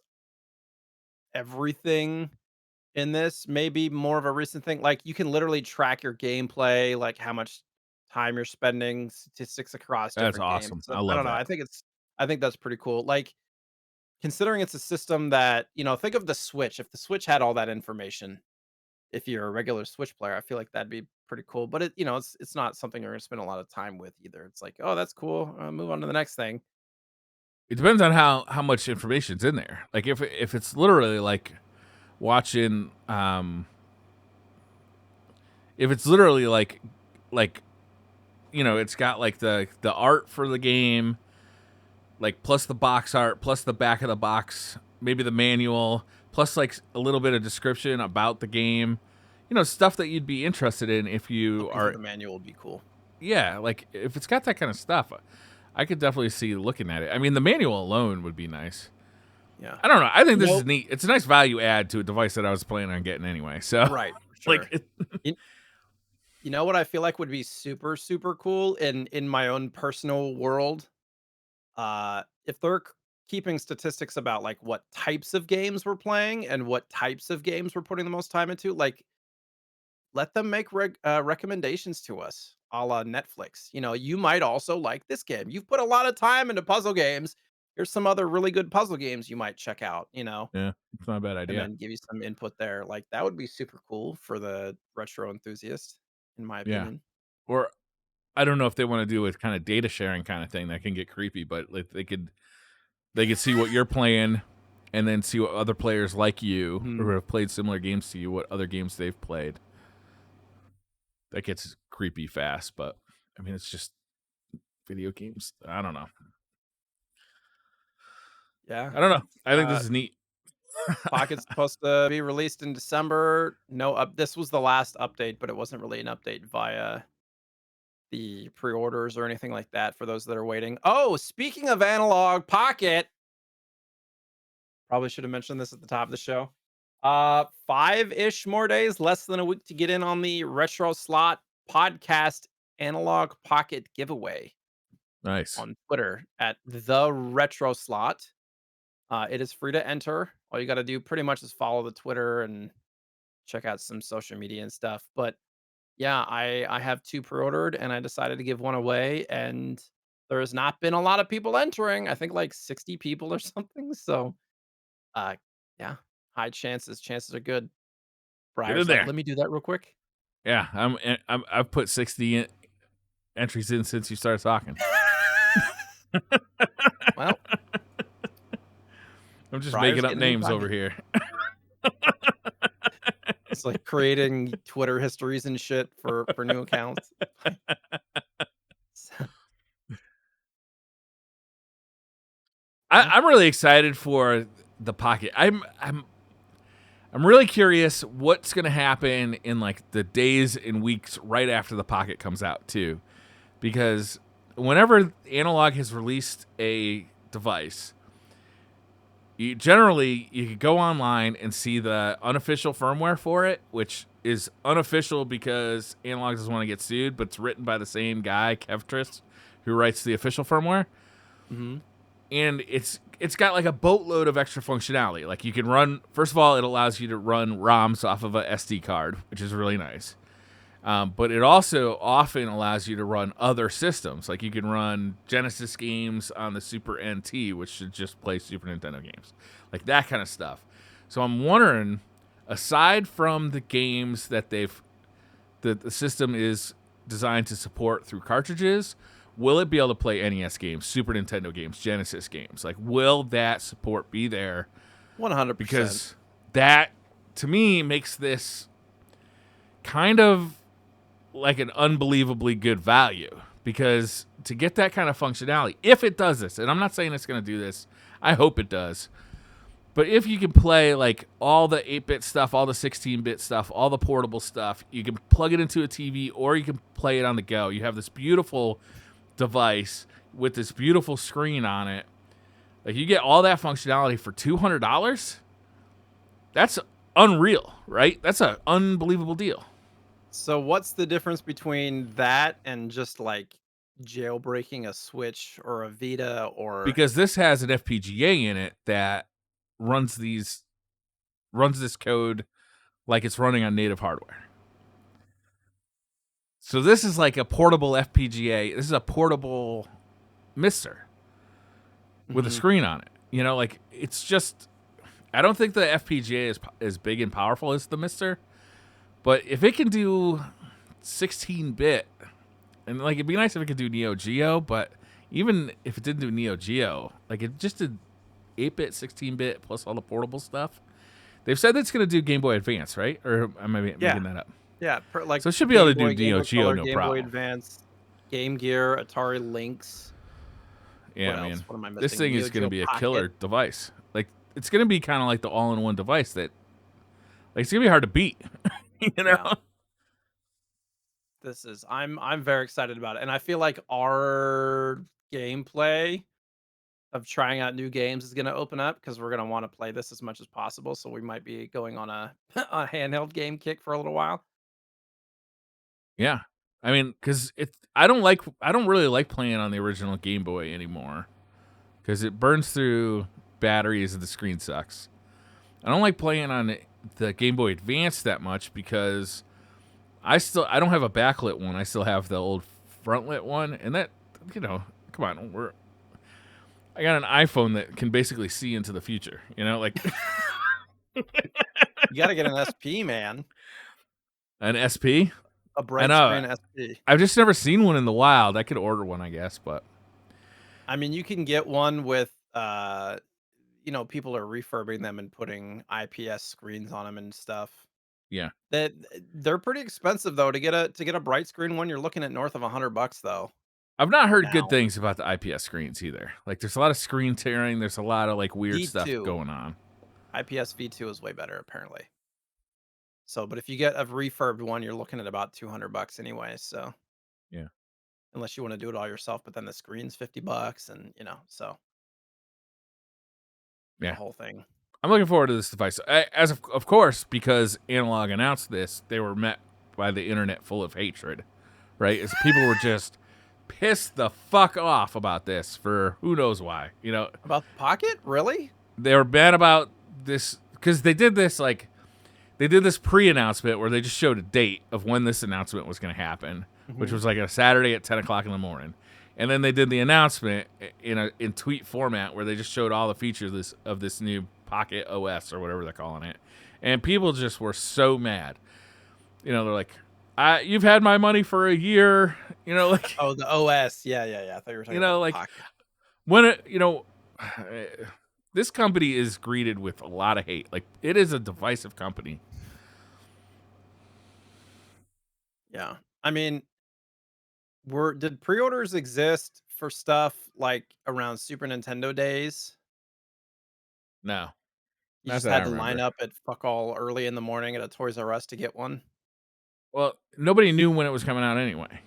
everything in this, maybe more of a recent thing. Like you can literally track your gameplay, like how much time you're spending, statistics across That's different games. awesome. So I I love don't know. that. I think that's pretty cool. Like considering it's a system that, think of the Switch. If the Switch had all that information, if you're a regular Switch player, I feel like that'd be pretty cool. But it's not something you're gonna spend a lot of time with either. It's like, oh, that's cool. Move on to the next thing. It depends on how much information's in there. Like if it's literally like watching, if it's literally like it's got like the art for the game, like plus the box art, plus the back of the box, maybe the manual, plus like a little bit of description about the game. Stuff that you'd be interested in if you Looking through are. the manual would be cool. Yeah, like if it's got that kind of stuff, I could definitely see looking at it. I mean, the manual alone would be nice. Yeah. I don't know. I think this is Nope. neat. It's a nice value add to a device that I was planning on getting anyway. So, Right, for like, sure. You, you know what I feel like would be super, super cool in my own personal world? If they're keeping statistics about like what types of games we're playing and what types of games we're putting the most time into, like let them make recommendations to us, a la Netflix. You might also like this game. You've put a lot of time into puzzle games. Here's some other really good puzzle games you might check out. yeah, it's not a bad And idea. then give you some input there. Like that would be super cool for the retro enthusiast, in my Yeah. opinion. Or I don't know if they want to do a kind of data sharing kind of thing that can get creepy, but like they could see what you're playing and then see what other players like you or Mhm. who have played similar games to you, what other games they've played. That gets creepy fast, but I mean, it's just video games. I don't know. Yeah. I don't know. I think this Uh, is neat. Pocket's supposed to be released in December. No up. This was the last update, but it wasn't really an update via the pre-orders or anything like that for those that are waiting. Oh, speaking of Analog Pocket, probably should have mentioned this at the top of the show. 5-ish more days, less than a week to get in on the Retro Slot podcast Analog Pocket giveaway Nice. on Twitter at the Retro Slot. It is free to enter. All you got to do pretty much is follow the Twitter and check out some social media and stuff. But yeah, I have 2 pre-ordered and I decided to give one away, and there has not been a lot of people entering. I think like 60 people or something. So, uh, yeah, high chances. Chances are good. Get in Briar's like, there. "Let me do that real quick." Yeah, I've put 60 entries in since you started talking. Well, I'm just Briar's making up getting in names behind over it. here. It's like creating Twitter histories and shit for new accounts. So, yeah. I'm really excited for the Pocket. I'm really curious what's going to happen in like the days and weeks right after the Pocket comes out too, because whenever Analog has released a device, you could go online and see the unofficial firmware for it, which is unofficial because Analog doesn't want to get sued, but it's written by the same guy, Kevtris, who writes the official firmware. Mhm. And it's got like a boatload of extra functionality. Like you can run. First of all, it allows you to run ROMs off of a SD card, which is really nice. But it also often allows you to run other systems. Like you can run Genesis games on the Super NT, which should just play Super Nintendo games, like that kind of stuff. So I'm wondering, aside from the games that the system is designed to support through cartridges, will it be able to play NES games, Super Nintendo games, Genesis games? Like, will that support be there? 100%. Because that, to me, makes this kind of like an unbelievably good value. Because to get that kind of functionality, if it does this, and I'm not saying it's going to do this, I hope it does. But if you can play like all the 8-bit stuff, all the 16-bit stuff, all the portable stuff, you can plug it into a TV or you can play it on the go. You have this beautiful device with this beautiful screen on it. Like you get all that functionality for $200. That's unreal, right? That's an unbelievable deal. So what's the difference between that and just like jailbreaking a Switch or a Vita or Because this has an FPGA in it that runs this code like it's running on native hardware. So this is like a portable FPGA. This is a portable Mister with a Mhm. screen on it. You know, like it's just I don't think the FPGA is as big and powerful as the Mister, but if it can do 16-bit, and like it'd be nice if it could do Neo Geo, but even if it didn't do Neo Geo, like it just did 8-bit, 16-bit plus all the portable stuff. They've said it's going to do Game Boy Advance, right? Or am I Yeah, making that up? yeah, like So it should be able Game to do Boy, Game Neo Boy Geo Color, no Game Boy problem. Advance, Game Gear, Atari Lynx. Yeah, What else? man. What am I This missing? thing Neo is going to Geo be a killer Pocket. device. Like it's going to be kind of like the all-in-one device that like it's going to be hard to beat, you know? Yeah, this is. I'm very excited about it, and I feel like our gameplay of trying out new games is going to open up because we're going to want to play this as much as possible. So we might be going on a a handheld game kick for a little while. Yeah. I mean, cuz I don't really like playing on the original Game Boy anymore cuz it burns through batteries and the screen sucks. I don't like playing on the Game Boy Advance that much because I don't have a backlit one. I still have the old frontlit one, and that you know, come on, I got an iPhone that can basically see into the future. You know, like You got to get an SP, man, an SP. a I bright know. screen SP. I've just never seen one in the wild. I could order one, I guess, but I mean, you can get one with people are refurbing them and putting IPS screens on them and stuff. yeah, That they're pretty expensive though to get a bright screen one. You're looking at north of $100 though. I've not heard good Now things about the IPS screens either. Like, there's a lot of screen tearing. There's a lot of like weird stuff V2 going on. IPS V2 is way better apparently. So, but if you get a refurbed one, you're looking at about $200 anyway. So, Yeah, unless you want to do it all yourself, but then the screen's $50, and so the yeah. whole thing. I'm looking forward to this device. As of course, because Analog announced this, they were met by the internet full of hatred, right? As people were just pissed the fuck off about this for who knows why. You know, About the Pocket, really? they were mad about this because they did this pre-announcement where they just showed a date of when this announcement was going to happen, which Hmm. was like a Saturday at 10 o'clock in the morning. And then they did the announcement in tweet format where they just showed all the features of this new Pocket OS or whatever they're calling it, and people just were so mad. You know, they're like, "You've had my money for a year." You know, like Oh, the OS. Yeah, yeah, yeah. I thought you were talking you about know, the like Pocket. when this company is greeted with a lot of hate. Like it is a divisive company. Yeah. I mean, did pre-orders exist for stuff like around Super Nintendo days? No, You not just that I had to line remember. up at fuck all early in the morning at a Toys R Us to get one? Well, nobody knew when it was coming out anyway.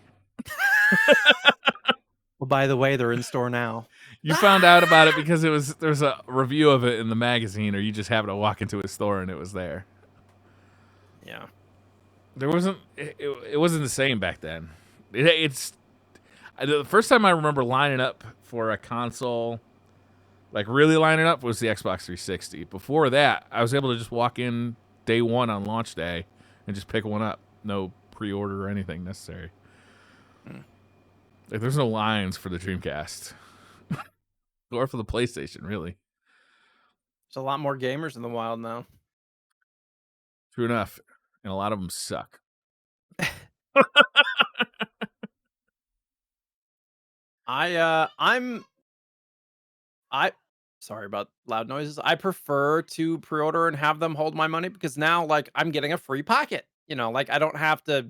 Well, by the way, they're in store now. You found out about it because there's a review of it in the magazine, or you just happened to walk into a store and it was there. Yeah. There wasn't it wasn't the same back then. The first time I remember lining up for a console, like really lining up, was the Xbox 360. Before that, I was able to just walk in day one on launch day and just pick one up. No pre-order or anything necessary. Mm. Like there's no lines for the Dreamcast or for the PlayStation, really. There's a lot more gamers in the wild now. True enough, and a lot of them suck. I'm I sorry about loud noises. I prefer to pre-order and have them hold my money because now like I'm getting a free Pocket. Like I don't have to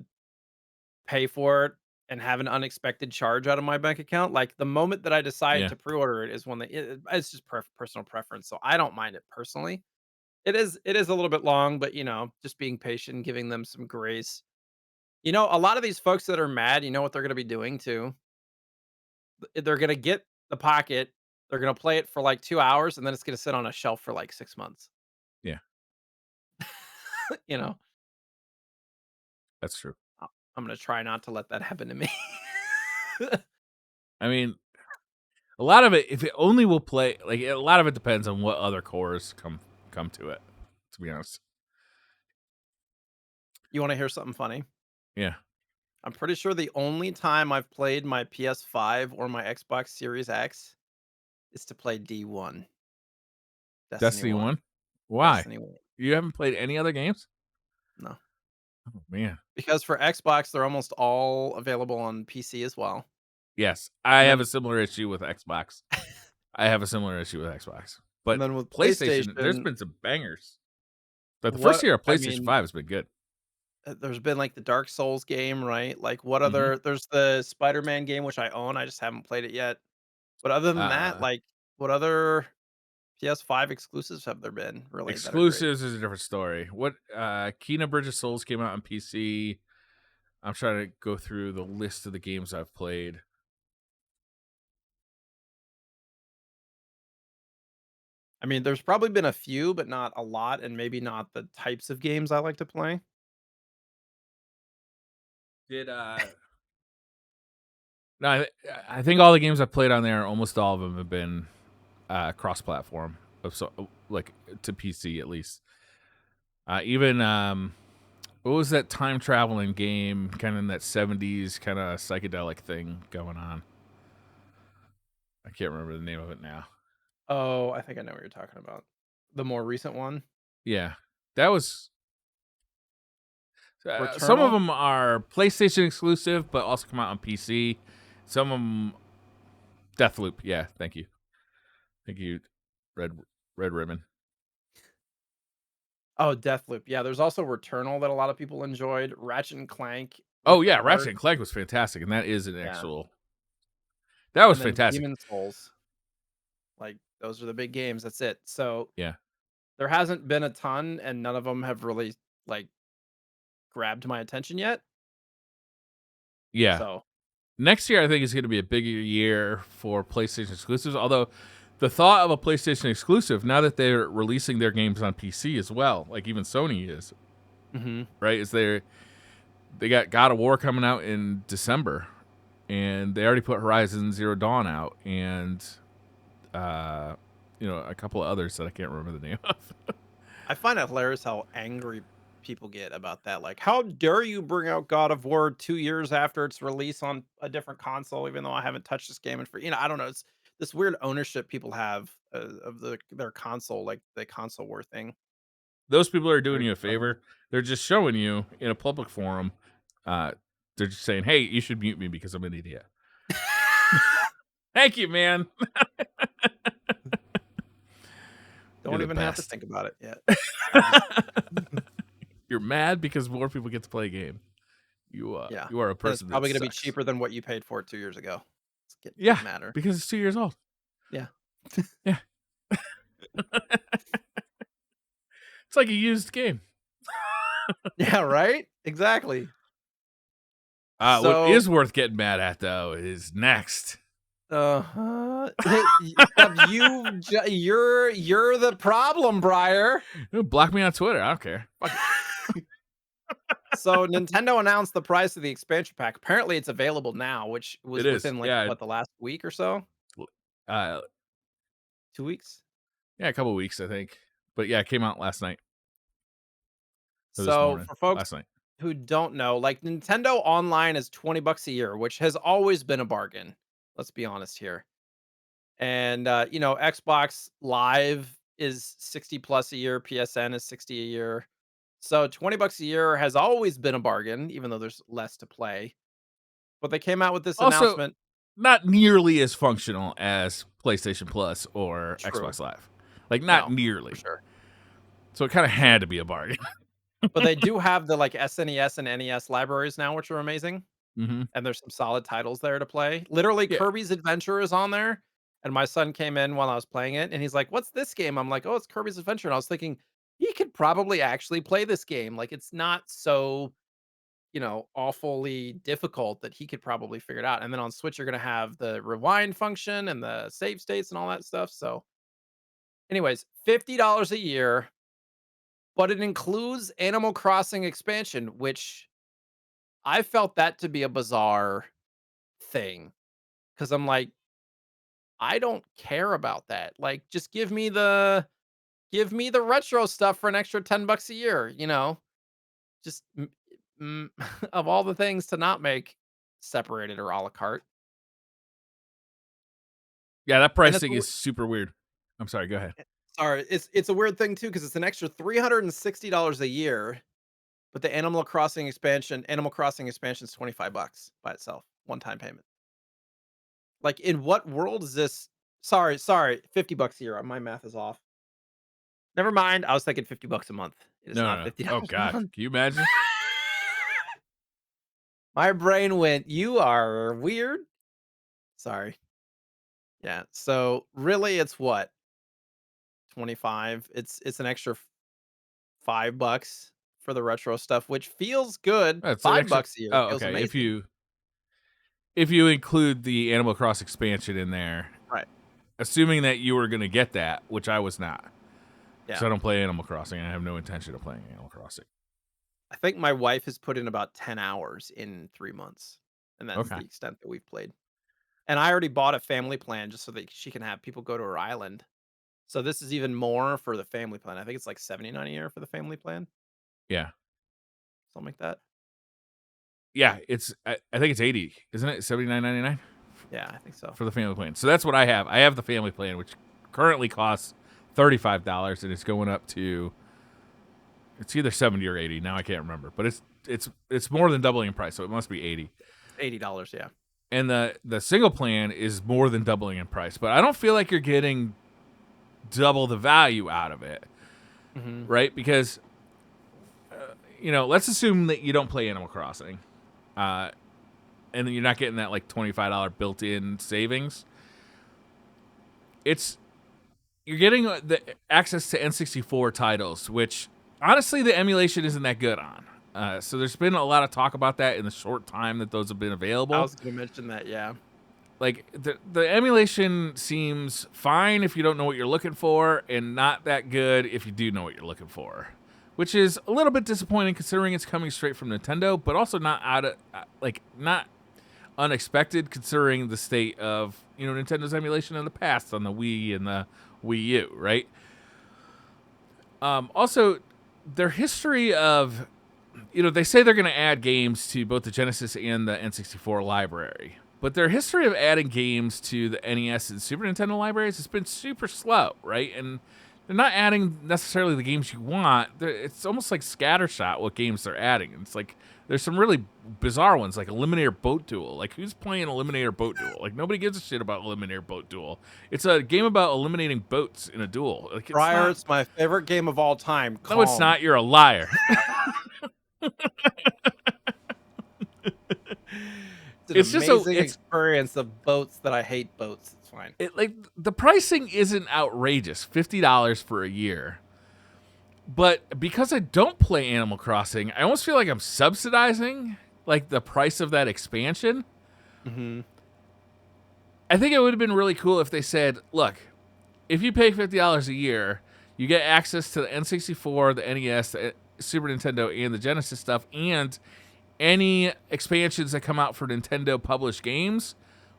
pay for it and have an unexpected charge out of my bank account. Like the moment that I decide Yeah, to pre-order it is when it's just personal preference. So I don't mind it personally. It is a little bit long, but just being patient, giving them some grace. A lot of these folks that are mad, you know what they're going to be doing too. They're going to get the Pocket, they're going to play it for like 2 hours, and then it's going to sit on a shelf for like 6 months. yeah, you know, that's true. I'm going to try not to let that happen to me. I mean, a lot of it, if it only will play, like a lot of it depends on what other cores come to it. To be honest, You want to hear something funny? yeah. I'm pretty sure the only time I've played my PS5 or my Xbox Series X is to play D1. Destiny Destiny 1. 1? Why? Destiny 1. You haven't played any other games? No. Oh, man. Because for Xbox, they're almost all available on PC as well. Yes, I And have a then similar issue with Xbox. I have a similar issue with Xbox. But with PlayStation, there's PlayStation, been some bangers. Like, the first what year of I PlayStation mean, 5 has been good. there's been like the Dark Souls game, right? Like what Mhm. other there's the Spider-Man game which I own, I just haven't played it yet. But other than that, Uh, like what other PS5 exclusives have there been really that are great? Exclusives is a different story. What, Kena Bridge of Souls came out on PC. I'm trying to go through the list of the games I've played. I mean, there's probably been a few, but not a lot, and maybe not the types of games I like to play. Did, no, I think all the games I've played on there, almost all of them have been, cross-platform of like, to PC at least. Even, what was that time traveling game, kinda in that 70s kinda psychedelic thing going on? I can't remember the name of it now. Oh, I think I know what you're talking about. The more recent one, Yeah. That was some of Returnal? them are PlayStation exclusive, but also come out on PC. Some of them Deathloop, yeah, thank you. Thank you, Red Red Ribbon. Oh, Deathloop. Yeah, there's also Returnal that a lot of people enjoyed. Ratchet and Clank Oh, Rift yeah, Ratchet Apart. and Clank was fantastic, and that is an Yeah. actual that was And then fantastic. Demon Souls. Like those are the big games. That's it. So Yeah. there hasn't been a ton, and none of them have really like grabbed my attention yet. Yeah. So Next year, I think is going to be a bigger year for PlayStation exclusives. Although the thought of a PlayStation exclusive, now that they're releasing their games on PC as well, like even Sony is, mhm. right? They got God of War coming out in December, and they already put Horizon Zero Dawn out, and uh, a couple of others that I can't remember the name of. I find it hilarious how angry people get about that. Like, how dare you bring out God of War 2 years after its release on a different console, even though I haven't touched this game in for I don't know. It's this weird ownership people have of their console, like the console war thing. Those people are doing Very you a disgusting. favor. They're just showing you in a public forum. Uh, they're just saying, "Hey, you should mute me because I'm an idiot." Thank you, man. You're Don't the even have to best. think about it yet. I'm just You're mad because more people get to play a game. yeah. You are a And it's person that probably gonna be sucks. cheaper than what you paid for it 2 years ago. Get Yeah, madder. because it's 2 years old. Yeah. Yeah, it's like a used game. Yeah, right? Exactly. What So is worth getting mad at though is next. uh-huh. Have you're the problem, Briar. Block me on Twitter. I don't care. Fuck it. So Nintendo announced the price of the expansion pack. Apparently it's available now, which It was is. within like Yeah. what the last week or so? Uh, 2 weeks? yeah, a couple weeks I think. But yeah, it came out last night or this So morning. for folks Last night. who don't know, like Nintendo Online is $20 a year, which has always been a bargain. Let's be honest here. And Xbox Live is 60 plus a year, PSN is 60 a year. So $20 a year has always been a bargain, even though there's less to play. But they came out with this Also, announcement. not nearly as functional as PlayStation Plus or True. Xbox Live. Like not No, for nearly. sure. So it kind of had to be a bargain. But they do have the like SNES and NES libraries now, which are amazing. Hmm. And there's some solid titles there to play. Literally, Yeah. Kirby's Adventure is on there. And my son came in while I was playing it and he's like, "What's this game?" I'm like, "Oh, it's Kirby's Adventure." And I was thinking, he could probably actually play this game. Like, it's not so, awfully difficult that he could probably figure it out. And then on Switch, you're going to have the rewind function and the save states and all that stuff. So, anyways, $50 a year, but it includes Animal Crossing expansion, which I felt that to be a bizarre thing because I'm like, I don't care about that. Like, just give me the retro stuff for an extra $10 a year, Just of all the things to not make separated or a la carte. Yeah, that And it's pricing is super weird. I'm sorry, go ahead. Sorry, it's a weird thing too because it's an extra $360 a year, but the Animal Crossing expansion is 25 bucks by itself, one-time payment. Like, in what world is this? Sorry, 50 bucks a year. My math is off. Never mind. I was thinking 50 bucks a month. It is No, not no, no. Oh $50 a God, month. can you imagine? My brain went, "You are weird." Sorry. Yeah. So really it's what? 25. It's an extra 5 bucks for the retro stuff, which feels good. That's an 5 extra. bucks a year Oh, feels okay. amazing. If you include the Animal Cross expansion in there, Right. assuming that you were going to get that, which I was not, because Yeah. I don't play Animal Crossing. I have no intention of playing Animal Crossing. I think my wife has put in about 10 hours in 3 months, and that's Okay. the extent that we've played. And I already bought a family plan just so that she can have people go to her island. So this is even more for the family plan. I think it's like 79 a year for the family plan, Yeah. something like that. Yeah. I think it's 80, isn't it? 79.99 Yeah, I think so. for the family plan. So that's what I have. I have the family plan, which currently costs $35, and it's going up to it's either 70 or 80. Now I can't remember, but it's more than doubling in price, so it must be 80. $80, yeah. And the single plan is more than doubling in price, but I don't feel like you're getting double the value out of it, Mhm. right? Because let's assume that you don't play Animal Crossing, and then you're not getting that like $25 built-in savings. It's You're getting the access to N64 titles, which honestly the emulation isn't that good on. So there's been a lot of talk about that in the short time that those have been I available. was gonna mention that, yeah. Like the emulation seems fine if you don't know what you're looking for, and not that good if you do know what you're looking for, which is a little bit disappointing considering it's coming straight from Nintendo, but also not out of not unexpected considering the state of Nintendo's emulation in the past on the Wii and the Wii U, right? Also, their history of they say they're going to add games to both the Genesis and the N64 library. But their history of adding games to the NES and Super Nintendo libraries has been super slow, right? And they're not adding necessarily the games you want. It's almost like scattershot what games they're adding. It's like there's some really bizarre ones, like Eliminator Boat Duel. Like, who's playing Eliminator Boat Duel? Like, nobody gives a shit about Eliminator Boat Duel. It's a game about eliminating boats in a duel. Like, it's Briar, not. it's my favorite game of all time. No, it's Calm. not. You're a liar. It's an It's just amazing experience of boats that I hate boats. It's fine. like the pricing isn't outrageous, $50 for a year. But because I don't play Animal Crossing, I almost feel like I'm subsidizing like the price of that expansion. Mhm. I think it would have been really cool if they said, "Look, if you pay $50 a year, you get access to the N64, the NES, the Super Nintendo, and the Genesis stuff, and any expansions that come out for Nintendo published games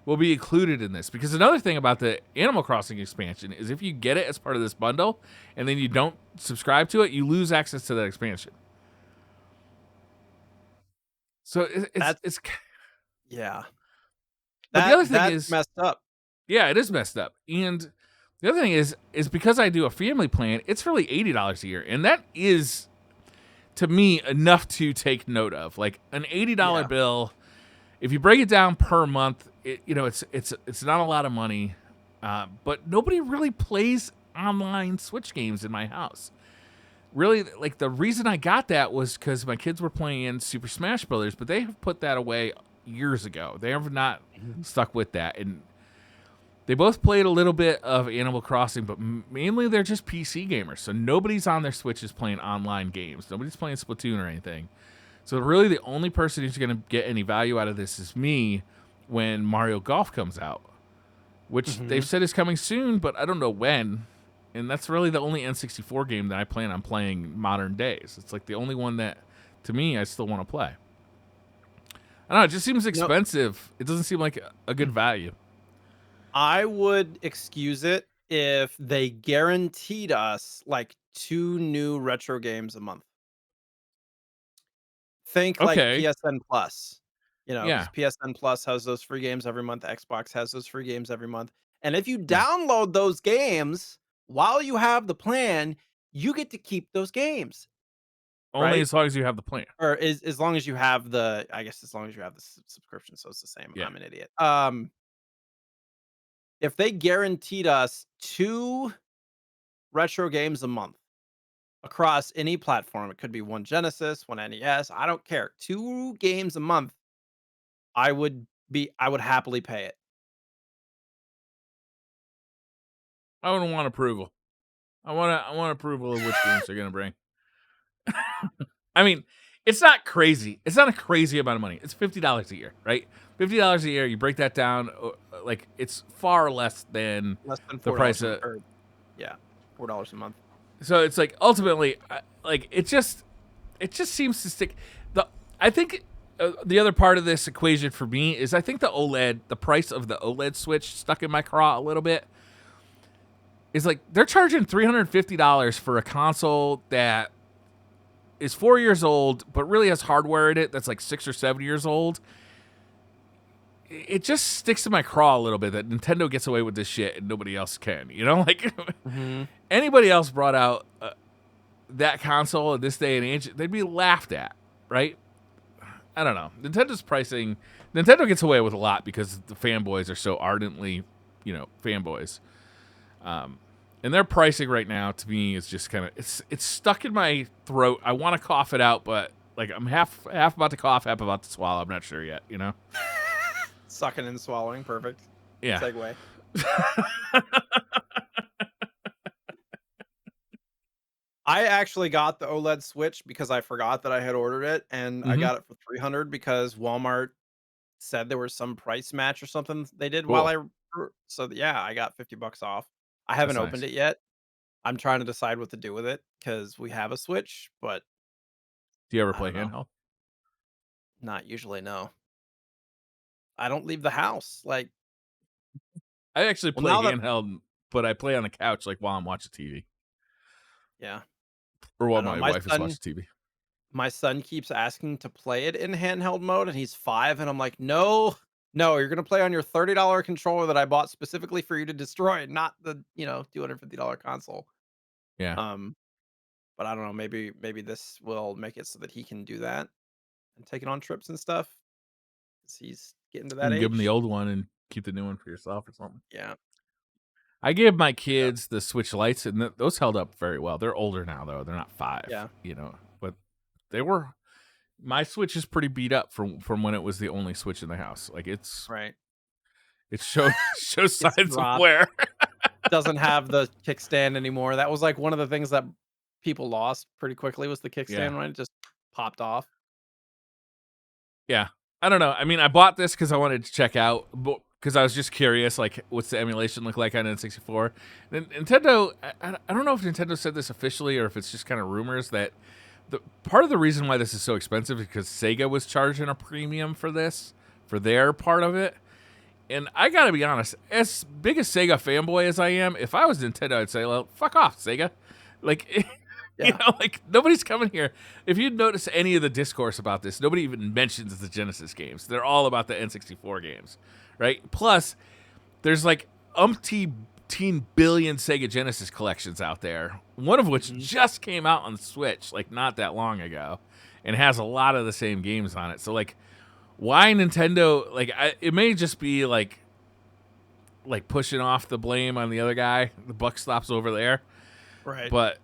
will be included in this." Because another thing about the Animal Crossing expansion is if you get it as part of this bundle and then you don't subscribe to it, you lose access to that expansion. So That's it's yeah. but the other thing That's is, messed up. yeah, it is messed up. And the other thing is because I do a family plan, it's really $80 a year, and that is to me enough to take note of. Like an $80 Yeah. bill, if you break it down per month, it's not a lot of money, but nobody really plays online Switch games in my house. Really, like the reason I got that was because my kids were playing Super Smash Brothers, but they have put that away years ago. They have not Mhm. stuck with that, and they both played a little bit of Animal Crossing, but mainly they're just PC gamers. So nobody's on their Switches playing online games. Nobody's playing Splatoon or anything. So really, the only person who's going to get any value out of this is me when Mario Golf comes out, which they've Mhm. said is coming soon, but I don't know when. And that's really the only N64 game that I plan on playing modern days. It's like the only one that, to me, I still want to play. I don't know. It just seems No, expensive. It doesn't seem like a good value. I would excuse it if they guaranteed us like 2 new retro games a month. Think like Okay. PSN Plus, Yeah. because PSN Plus has those free games every month, Xbox has those free games every month, and if you Yeah. download those games, while you have the plan, you get to keep those games, Only right? as long as you have the plan. Or as long as you have the I guess as long as you have the subscription, so it's the same. Yeah. I'm an idiot. If they guaranteed us 2 retro games a month across any platform, it could be one Genesis, one NES, I don't care. 2 games a month, I would happily pay it. I wouldn't want approval. I want approval of which games they're gonna bring. I mean, it's not crazy. It's not a crazy amount of money. It's $50 a year, right? $50 a year. You break that down, like it's far less than Less than the $4 price a m of. or yeah, $4 a month. So it's like ultimately, like it just seems to stick. The I think the other part of this equation for me is I think the price of the OLED Switch stuck in my craw a little bit. Is like they're charging $350 for a console that is 4 years old, but really has hardware in it that's like 6 or 7 years old. It just sticks to my craw a little bit that Nintendo gets away with this shit and nobody else can. You know, like Mhm. anybody else brought out that console at this day and age, they'd be laughed at, right? I don't know. Nintendo's pricing, Nintendo gets away with a lot because the fanboys are so ardently, fanboys. And their pricing right now to me is just kind of it's stuck in my throat. I want to cough it out, but like I'm half about to cough, half about to swallow. I'm not sure yet. Sucking and swallowing, perfect. Yeah. Segue. I actually got the OLED Switch because I forgot that I had ordered it, and I Mm-hmm. got it for 300 because Walmart said there was some price match or something they did while Cool. so yeah, I got 50 bucks off. I That's haven't opened nice. it yet. I'm trying to decide what to do with it because we have a Switch, but Do you ever I play don't know. handheld? Not usually, no. I don't leave the house. Like, I actually well, play now that handheld, but I play on the couch like while I'm watching TV yeah, or I while don't know. my wife is watching TV. My son keeps asking to play it in handheld mode, and he's 5, and I'm like, "No, no, you're gonna play on your $30 controller that I bought specifically for you to destroy, not the, $250 console." Yeah. Um, but I don't know, maybe this will make it so that he can do that and take it on trips and stuff, 'cause he's getting to You that can give them the age. old one and keep the new one for yourself or something. Yeah, I gave my yeah, kids the Switch Lights, and those held up very well. They're older now, though. They're not 5, yeah, but they were. My Switch is pretty beat up from when it was the only Switch in the house. Like right. it shows It's signs of dropped. wear. Doesn't have the kickstand anymore. That was, like, one of the things that people lost pretty quickly was the Yeah, kickstand, right? It just popped off. yeah. I don't know. I mean, I bought this because I wanted to check out, because I was just curious, like, what's the emulation look like on N64? Nintendo. I don't know if Nintendo said this officially or if it's just kind of rumors that the part of the reason why this is so expensive is because Sega was charging a premium for this for their part of it. And I gotta be honest, as big a Sega fanboy as I am, if I was Nintendo, I'd say, "Well, fuck off, Sega." Like, Yeah, like nobody's coming here. If you notice any of the discourse about this, nobody even mentions the Genesis games. They're all about the N64 games, right? Plus, there's like umpteen billion Sega Genesis collections out there. One of which mhm. just came out on the Switch, like not that long ago, and has a lot of the same games on it. So, like, why Nintendo? Like, it may just be like pushing off the blame on the other guy. The buck stops over there, Right. but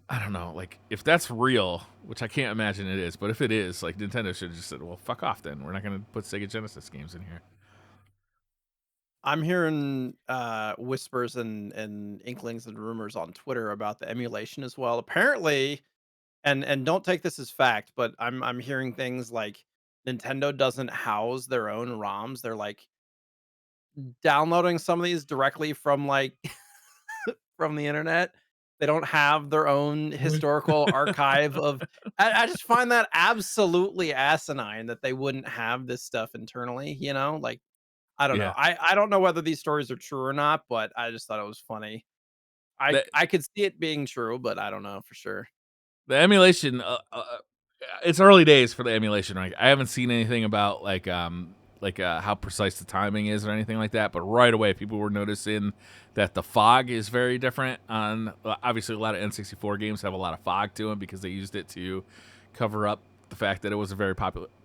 I don't know. Like, if that's real, which I can't imagine it is, but if it is, like, Nintendo should have just said, "Well, fuck off. Then we're not going to put Sega Genesis games in here." I'm hearing whispers and inklings and rumors on Twitter about the emulation as well. Apparently, and don't take this as fact, but I'm hearing things like Nintendo doesn't house their own ROMs. They're like downloading some of these directly from like from the internet. They don't have their own What? historical archive of I just find that absolutely asinine that they wouldn't have this stuff internally, Like I don't know. Yeah. I don't know whether these stories are true or not, but I just thought it was funny. The I could see it being true, but I don't know for sure. the emulation. It's early days for the emulation, right? I haven't seen anything about like like how precise the timing is or anything like that, but right away people were noticing that the fog is very different on obviously a lot of N64 games have a lot of fog to them because they used it to cover up the fact that it was a very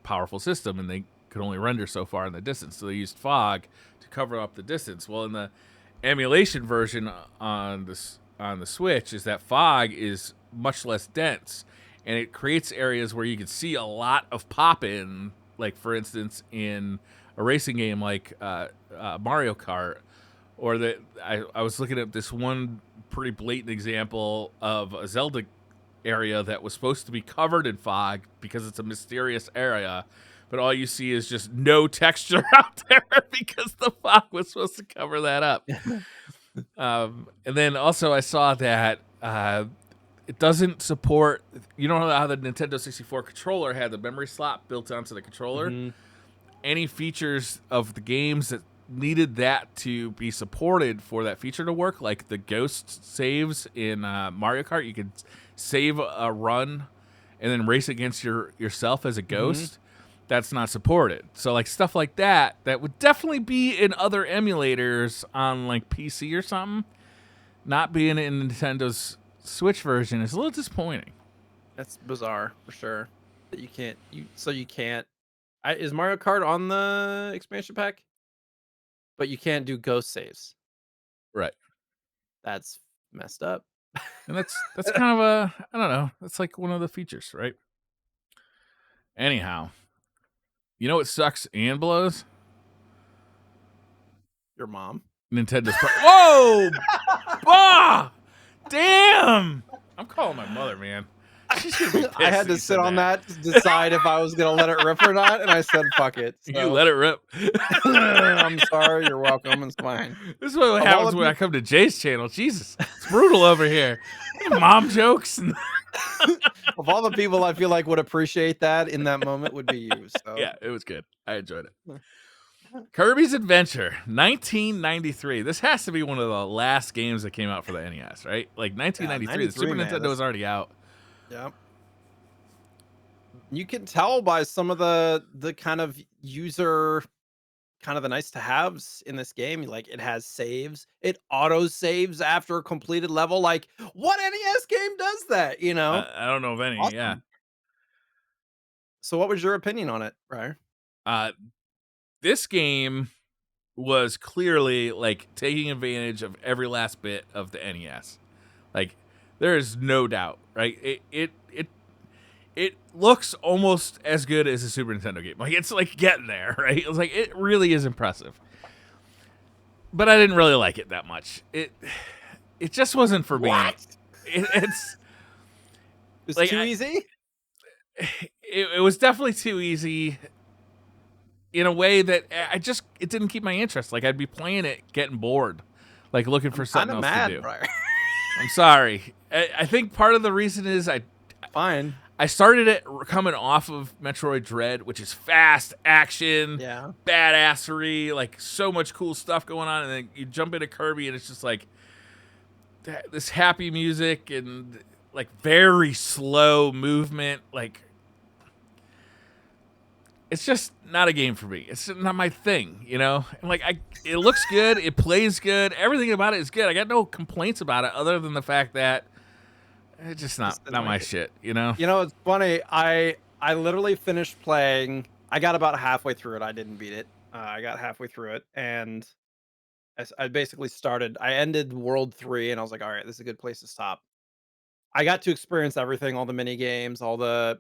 powerful system and they could only render so far in the distance. So they used fog to cover up the distance. Well, in the emulation version on the Switch is that fog is much less dense and it creates areas where you can see a lot of pop-in, like for instance in a racing game like Mario Kart, or that I was looking at this one pretty blatant example of a Zelda area that was supposed to be covered in fog because it's a mysterious area, but all you see is just no texture out there because the fog was supposed to cover that up. And then also I saw that it doesn't support, you know how the Nintendo 64 controller had the memory slot built onto the controller? Mm-hmm. Any features of the games that needed that to be supported for that feature to work, like the ghost saves in Mario Kart, you could save a run and then race against yourself as a ghost. That's not supported. So like stuff like that would definitely be in other emulators on like PC or something. Not being in Nintendo's Switch version is a little disappointing. That's bizarre for sure. That you can't. Is Mario Kart on the expansion pack? But you can't do ghost saves. Right. That's messed up. And that's kind of I don't know. That's like one of the features, right? Anyhow, you know what sucks and blows? Your mom. Nintendo's Whoa! Bah! Damn! I'm calling my mother, man. She's gonna be pissed. I had to sit on that to decide if I was gonna let it rip or not, and I said, "Fuck it." So. You let it rip. I'm sorry. You're welcome. It's fine. This is what happens when I come to Jay's channel. Jesus, it's brutal over here. Mom jokes. Of all the people I feel like would appreciate that in that moment would be you. So yeah, it was good. I enjoyed it. Kirby's Adventure, 1993. This has to be one of the last games that came out for the NES, right? Like 1993. The Super Nintendo was already out. Yeah. You can tell by some of the kind of user, kind of the nice to haves in this game. Like it has saves, it auto saves after a completed level. Like what NES game does that? You know, I don't know of any. Awesome. Yeah. So, what was your opinion on it, Briar? This game was clearly like taking advantage of every last bit of the NES. Like there is no doubt, right? It looks almost as good as a Super Nintendo game. Like it's like getting there, right? It's like it really is impressive. But I didn't really like it that much. It just wasn't for me. It's like, too easy. It was definitely too easy. In a way that it didn't keep my interest. Like I'd be playing it, getting bored, like looking for something else to do. Briar. I'm sorry. I think part of the reason is I started it coming off of Metroid Dread, which is fast action, badassery, like so much cool stuff going on, and then you jump into Kirby and it's just like this happy music and like very slow movement, like. It's just not a game for me. It's not my thing, you know? Like it looks good, it plays good, everything about it is good. I got no complaints about it other than the fact that it's just not my shit, you know? You know, it's funny. I literally finished playing. I got about halfway through it. I didn't beat it. I got halfway through it, and I basically I ended World 3, and I was like, all right, this is a good place to stop. I got to experience everything, all the mini games,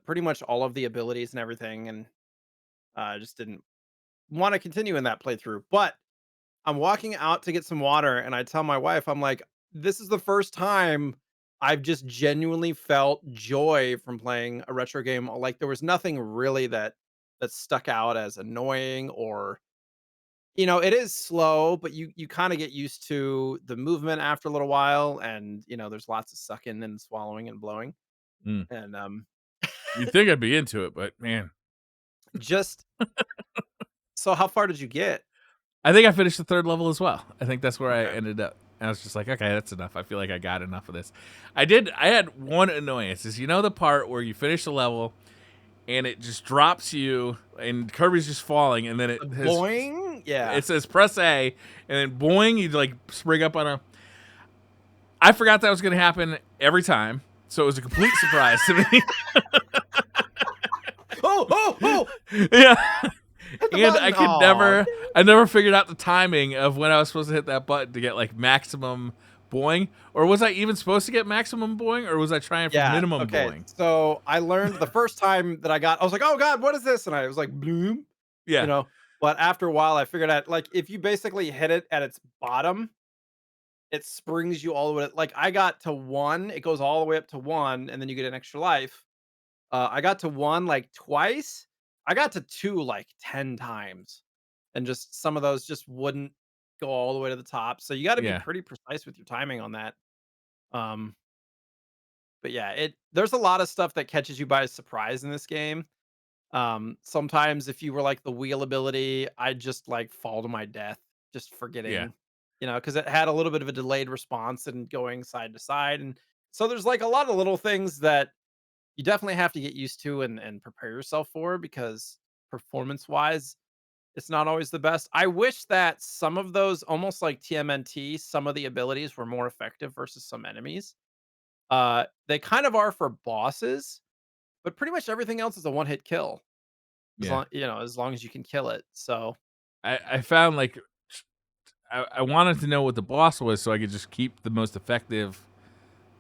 pretty much all of the abilities and everything, and I just didn't want to continue in that playthrough. But I'm walking out to get some water, and I tell my wife, I'm like, this is the first time I've just genuinely felt joy from playing a retro game. Like there was nothing really that stuck out as annoying, or it is slow, but you kind of get used to the movement after a little while, and there's lots of sucking and swallowing and blowing. And you'd think I'd be into it, but man. Just so how far did you get? I think I finished the third level as well. I think that's where I ended up. I was just like, okay, that's enough. I feel like I got enough of this. I had one annoyance is the part where you finish the level and it just drops you, and Kirby's just falling, and then Boing. Yeah. it says press A, and then boing, you like spring up on a. I forgot that was going to happen every time, so it was a complete surprise to me. Oh! Yeah, Hit the and button. Aw, I never figured out the timing of when I was supposed to hit that button to get like maximum boing, or was I even supposed to get maximum boing, or was I trying for yeah. minimum Okay. boing? So I learned the first time that I was like, oh God, what is this? And I was like, bloom, you Yeah, know. But after a while, I figured out like if you basically hit it at its bottom, it springs you all the way. Like I got to one, it goes all the way up to one, and then you get an extra life. I got to one like twice. I got to two like 10 times, and just some of those just wouldn't go all the way to the top. So you got to be yeah, pretty precise with your timing on that. Um, but yeah, there's a lot of stuff that catches you by surprise in this game. Sometimes if you were like the wheel ability, I'd just like fall to my death, just yeah. forgetting, because it had a little bit of a delayed response and going side to side. And so there's like a lot of little things that you definitely have to get used to and prepare yourself for because performance wise, it's not always the best. I wish that some of those, almost like TMNT, some of the abilities were more effective versus some enemies. They kind of are for bosses, but pretty much everything else is a one hit kill Yeah. as long as you can kill it. So I found like I wanted to know what the boss was so I could just keep the most effective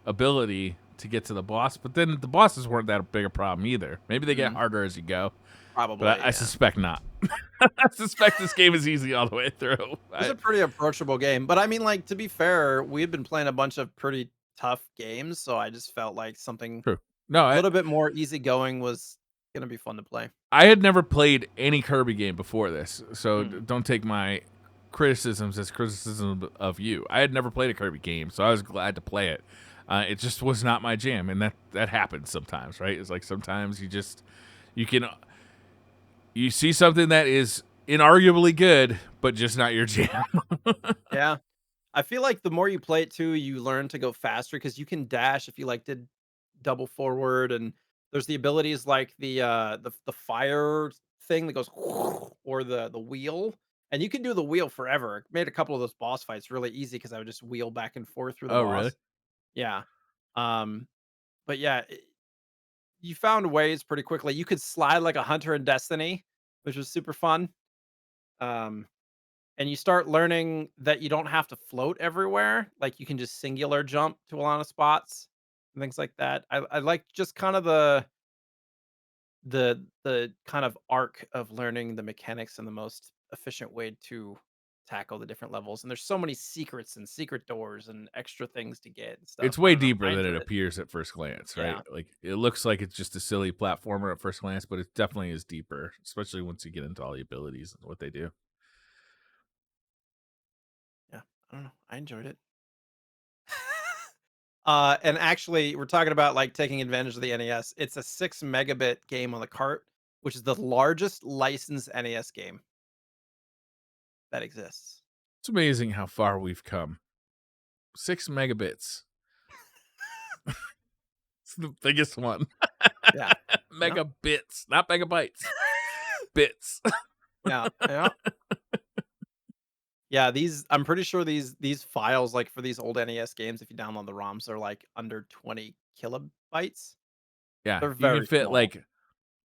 ability to get to the boss, but then the bosses weren't that big a problem either. Maybe they get mm, harder as you go, but probably, I yeah. suspect not. I suspect this game is easy all the way through. It's a pretty approachable game. But I mean, like, to be fair, we've been playing a bunch of pretty tough games, so I just felt like something True. No, a little bit more easygoing was gonna be fun to play. I had never played any Kirby game before this, so Mm. don't take my criticisms as criticism of you. I had never played a Kirby game, so I was glad to play it. It just was not my jam, and that happens sometimes, right? It's like sometimes you can you see something that is inarguably good, but just not your jam. Yeah. I feel like the more you play it too, you learn to go faster because you can dash if you like did double forward, and there's the abilities like the fire thing that goes or the wheel. And you can do the wheel forever. It made a couple of those boss fights really easy because I would just wheel back and forth through the Oh, really? boss. Yeah. Um, but yeah, you found ways pretty quickly. You could slide like a hunter in Destiny, which was super fun. Um, and you start learning that you don't have to float everywhere. Like you can just singular jump to a lot of spots and things like that. I like just kind of the kind of arc of learning the mechanics and the most efficient way to tackle the different levels. And there's so many secrets and secret doors and extra things to get and stuff. It's I way don't know. deeper I than it enjoyed it. appears at first glance, right? Yeah. Like it looks like it's just a silly platformer at first glance, but it definitely is deeper, especially once you get into all the abilities and what they do. Yeah. I don't know. I enjoyed it. And actually, we're talking about like taking advantage of the NES. It's a 6 megabit game on the cart, which is the largest licensed NES game that exists. It's amazing how far we've come. 6 megabits. It's the biggest one. Yeah. Yeah. Megabits, not megabytes. Bits. Yeah. Yeah. Yeah. I'm pretty sure these files, like for these old NES games, if you download the ROMs, are like under 20 kilobytes. Yeah, They're you can very fit small. like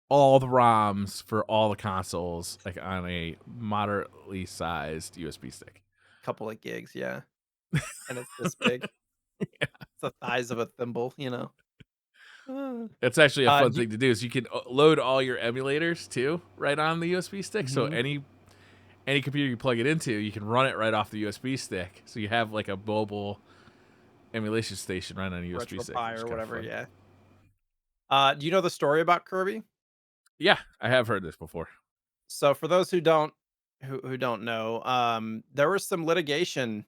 all the ROMs for all the consoles like on a moderately sized USB stick. Couple of gigs, yeah. And it's this big. It's the size of a thimble. Uh, It's actually a fun do you, thing to do is you can load all your emulators too right on the USB stick. So mhm. any computer you plug it into, you can run it right off the USB stick. So you have like a mobile emulation station right on a USB stick, RetroPie which is or kind of whatever, fun. yeah. Do you know the story about Kirby? Yeah, I have heard this before. So for those who don't know, there was some litigation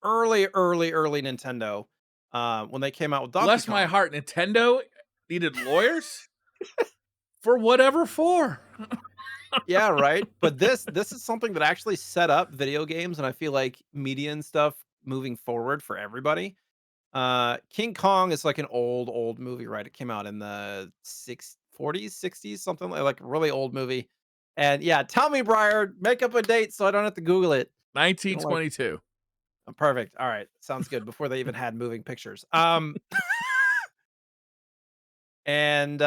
early Nintendo, when they came out with Donkey Bless my Kong. heart, Nintendo needed lawyers for whatever for. Yeah, right. But this is something that actually set up video games, and I feel like media and stuff moving forward for everybody. King Kong is like an old movie, right? It came out in the 40s, 60s, something like really old movie. And yeah, tell me, Briar, make up a date so I don't have to Google it. You don't like 1922. perfect. All right, sounds good. Before they even had moving pictures. And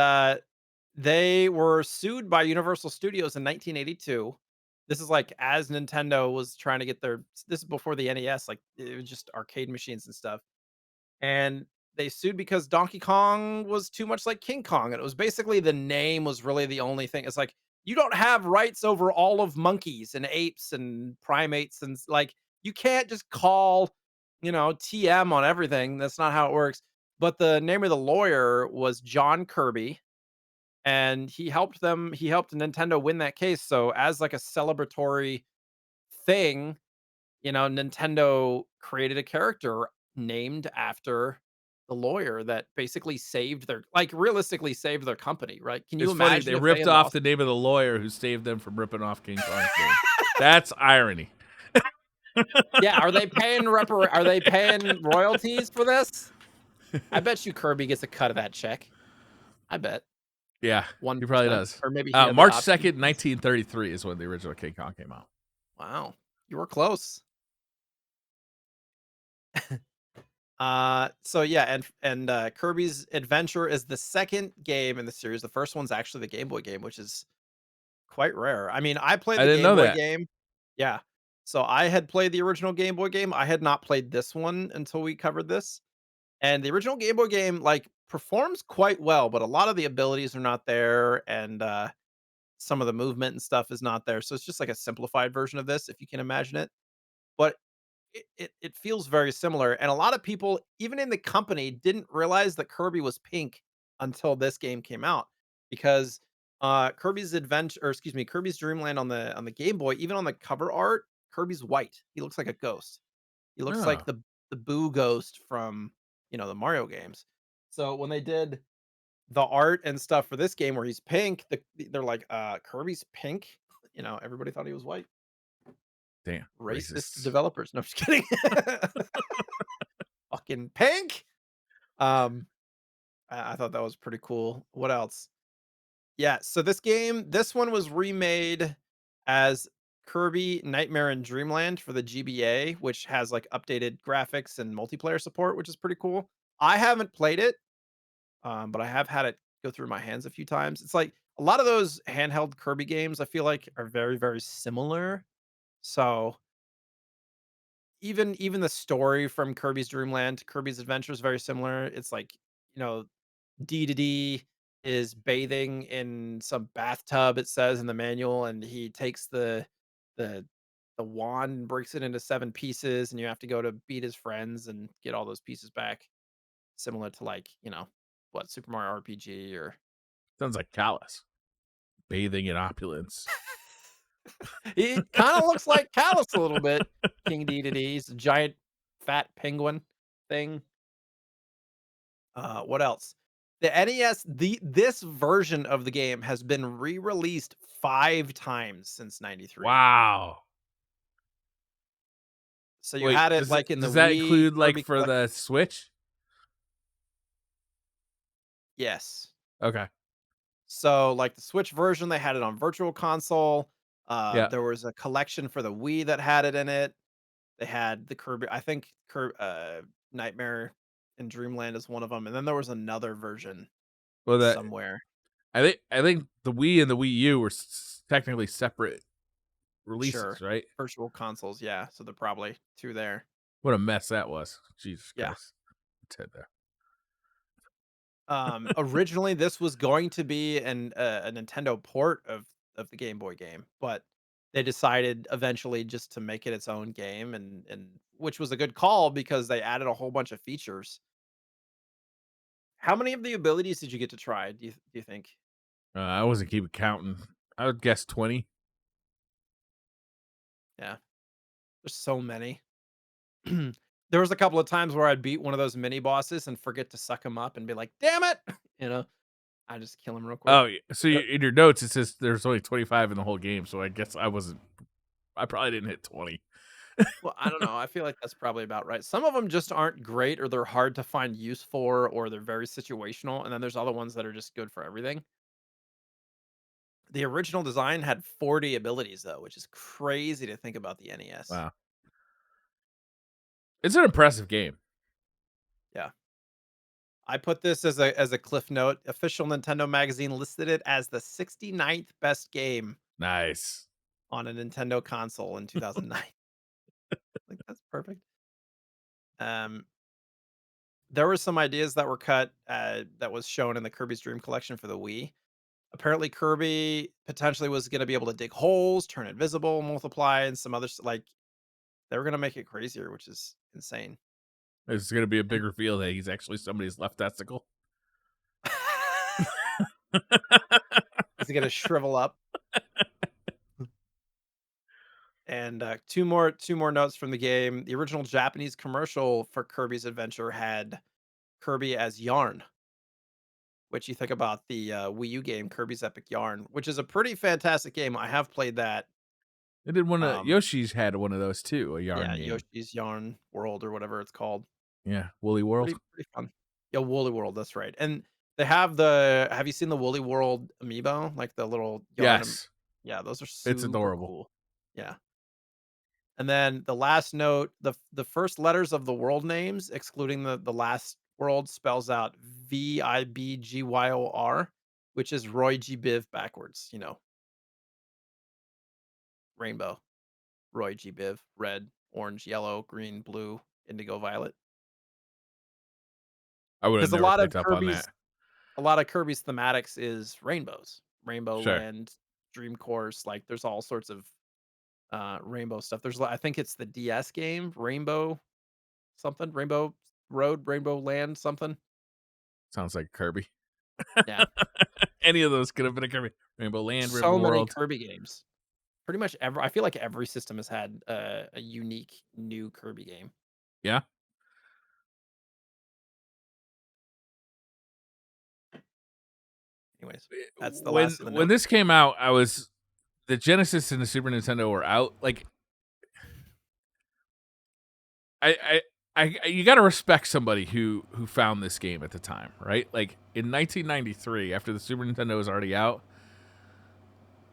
they were sued by Universal Studios in 1982. This is like as Nintendo was trying to get their. This is before the NES, like it was just arcade machines and stuff. And they sued because Donkey Kong was too much like King Kong, and it was basically the name was really the only thing. It's like you don't have rights over all of monkeys and apes and primates, and like you can't just call, TM on everything. That's not how it works. But the name of the lawyer was John Kirby, and he helped Nintendo win that case. So as like a celebratory thing, Nintendo created a character named after the lawyer that basically saved their like realistically saved their company, right? Can you It's funny, imagine they if they ripped had off lost? the name of the lawyer who saved them from ripping off King Kong's name. That's irony. Yeah, are they paying royalties for this? I bet you Kirby gets a cut of that check. I bet Yeah, he probably 1%, does. or maybe he had the option. March 2nd, 1933 is when the original King Kong came out. Wow, you were close. So yeah, and Kirby's Adventure is the second game in the series. The first one's actually the Game Boy game, which is quite rare. I mean, I played I the didn't Game know Boy that. game. Yeah. So I had played the original Game Boy game. I had not played this one until we covered this. And the original Game Boy game like performs quite well, but a lot of the abilities are not there, and some of the movement and stuff is not there. So it's just like a simplified version of this, if you can imagine it. But it feels very similar, and a lot of people, even in the company, didn't realize that Kirby was pink until this game came out, because Kirby's Adventure, or excuse me, Kirby's Dreamland on the Game Boy, even on the cover art, Kirby's white. He looks like a ghost. He looks like Oh, the Boo ghost from the Mario games. So when they did the art and stuff for this game where he's pink, they're like, Kirby's pink. Everybody thought he was white. damn. Racist Racists. developers. No, I'm just kidding. Fucking pink. Um, I thought that was pretty cool. What else? Yeah, so this one was remade as Kirby Nightmare in Dreamland for the GBA, which has like updated graphics and multiplayer support, which is pretty cool. I haven't played it, but I have had it go through my hands a few times. It's like a lot of those handheld Kirby games, I feel like, are very, very similar. So even the story from Kirby's Dreamland to Kirby's Adventure is very similar. It's like, you know, D to D is bathing in some bathtub, it says in the manual, and he takes the the wand and breaks it into 7 pieces, and you have to go to beat his friends and get all those pieces back. Similar to like, what, Super Mario RPG or Sounds like Callus. Bathing in opulence. he kind of looks like Callus a little bit. King D to D. He's a giant fat penguin thing. What else? The NES, this version of the game has been re-released 5 times since '93. Wow. So you Wait, had it does it like in the does that Wii, include like Kirby for Collect. the Switch? Yes. Okay. So like the Switch version, they had it on Virtual Console. Yeah. There was a collection for the Wii that had it in it. They had the Kirby, I think Nightmare in Dreamland is one of them, and then there was another version Well, that somewhere. I think the Wii and the Wii U were technically separate Sure. releases, right? Virtual consoles, yeah. So they're probably 2 there. What a mess that was. Jesus Yeah. Christ. Ted there. Originally, this was going to be a Nintendo port of the Game Boy game, but they decided eventually just to make it its own game, and which was a good call because they added a whole bunch of features. How many of the abilities did you get to try? Do you think? I wasn't keeping counting. I would guess 20. Yeah, there's so many. There was a couple of times where I'd beat one of those mini bosses and forget to suck him up and be like, "Damn it!" You know, I just kill him real quick. Oh, so in your notes it says there's only 25 in the whole game, so I guess I probably didn't hit 20. Well, I don't know. I feel like that's probably about right. Some of them just aren't great, or they're hard to find use for, or they're very situational, and then there's other ones that are just good for everything. The original design had 40 abilities though, which is crazy to think about the NES. Wow. It's an impressive game. Yeah. I put this as a cliff note. Official Nintendo magazine listed it as the 69th best game Nice. on a Nintendo console in 2009. Like that's perfect. Um, there were some ideas that were cut that was shown in the Kirby's Dream Collection for the Wii. Apparently, Kirby potentially was going to be able to dig holes, turn invisible, multiply, and some other like they were going to make it crazier, which is insane. It's gonna be a And big reveal that he's actually somebody's left testicle. is it going to shrivel up? And two more notes from the game. The original Japanese commercial for Kirby's Adventure had Kirby as Yarn, which you think about the Wii U game Kirby's Epic Yarn, which is a pretty fantastic game. I have played that. They did one of Um, Yoshi's had one of those too, a yarn yeah, game. Yoshi's Yarn World or whatever it's called. Yeah, Woolly World. Pretty fun. Yeah, Woolly World. That's right. And they have the. Have you seen the Woolly World amiibo? Like the little yarn. Yes, Yeah, those are it's super adorable. cool. Yeah. And then the last note, the first letters of the world names, excluding the last world, spells out Vibgyor, which is Roy G. Biv backwards. Rainbow. Roy G. Biv, red, orange, yellow, green, blue, indigo, violet. I would have Because never picked up on that. a lot of Kirby's thematics is rainbows, Rainbow Sure, Land, Dream Course. Like there's all sorts of rainbow stuff. I think it's the DS game, Rainbow something, Rainbow Road, Rainbow Land, something. sounds like Kirby. Yeah. Any of those could have been a Kirby. Rainbow Land, Rainbow So many World. Kirby games. Pretty much I feel like every system has had a unique new Kirby game. Yeah. Anyways, that's the When last of the when notes. this came out, the Genesis and the Super Nintendo were out. Like you got to respect somebody who found this game at the time, right? Like in 1993, after the Super Nintendo was already out,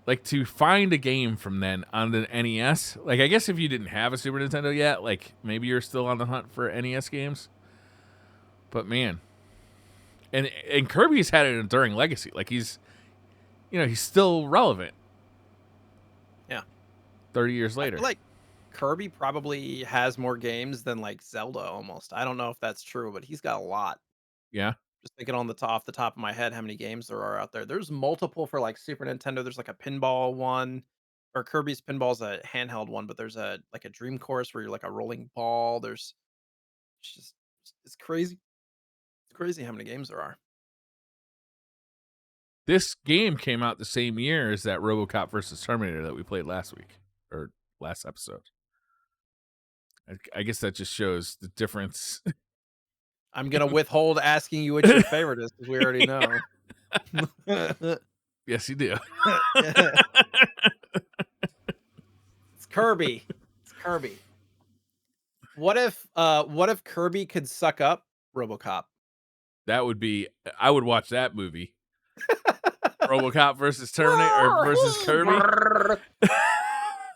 like to find a game from then on the NES. Like I guess if you didn't have a Super Nintendo yet, like maybe you're still on the hunt for NES games. But man, and Kirby's had an enduring legacy. Like he's still relevant Yeah. 30 years I later. feel like Kirby probably has more games than like Zelda almost. I don't know if that's true, but he's got a lot. Yeah. Just thinking off the top of my head how many games there are out there. There's multiple for like Super Nintendo. There's like a pinball one, or Kirby's Pinball's a handheld one, but there's a like a Dream Course where you're like a rolling ball. It's just it's crazy. It's crazy how many games there are. This game came out the same year as that RoboCop versus Terminator that we played last week or last episode. I guess that just shows the difference. I'm gonna withhold asking you what your favorite is because we already know. Yes, you do. It's Kirby. It's Kirby. What if Kirby could suck up RoboCop? That would be. I would watch that movie. RoboCop versus Terminator or versus Kirby.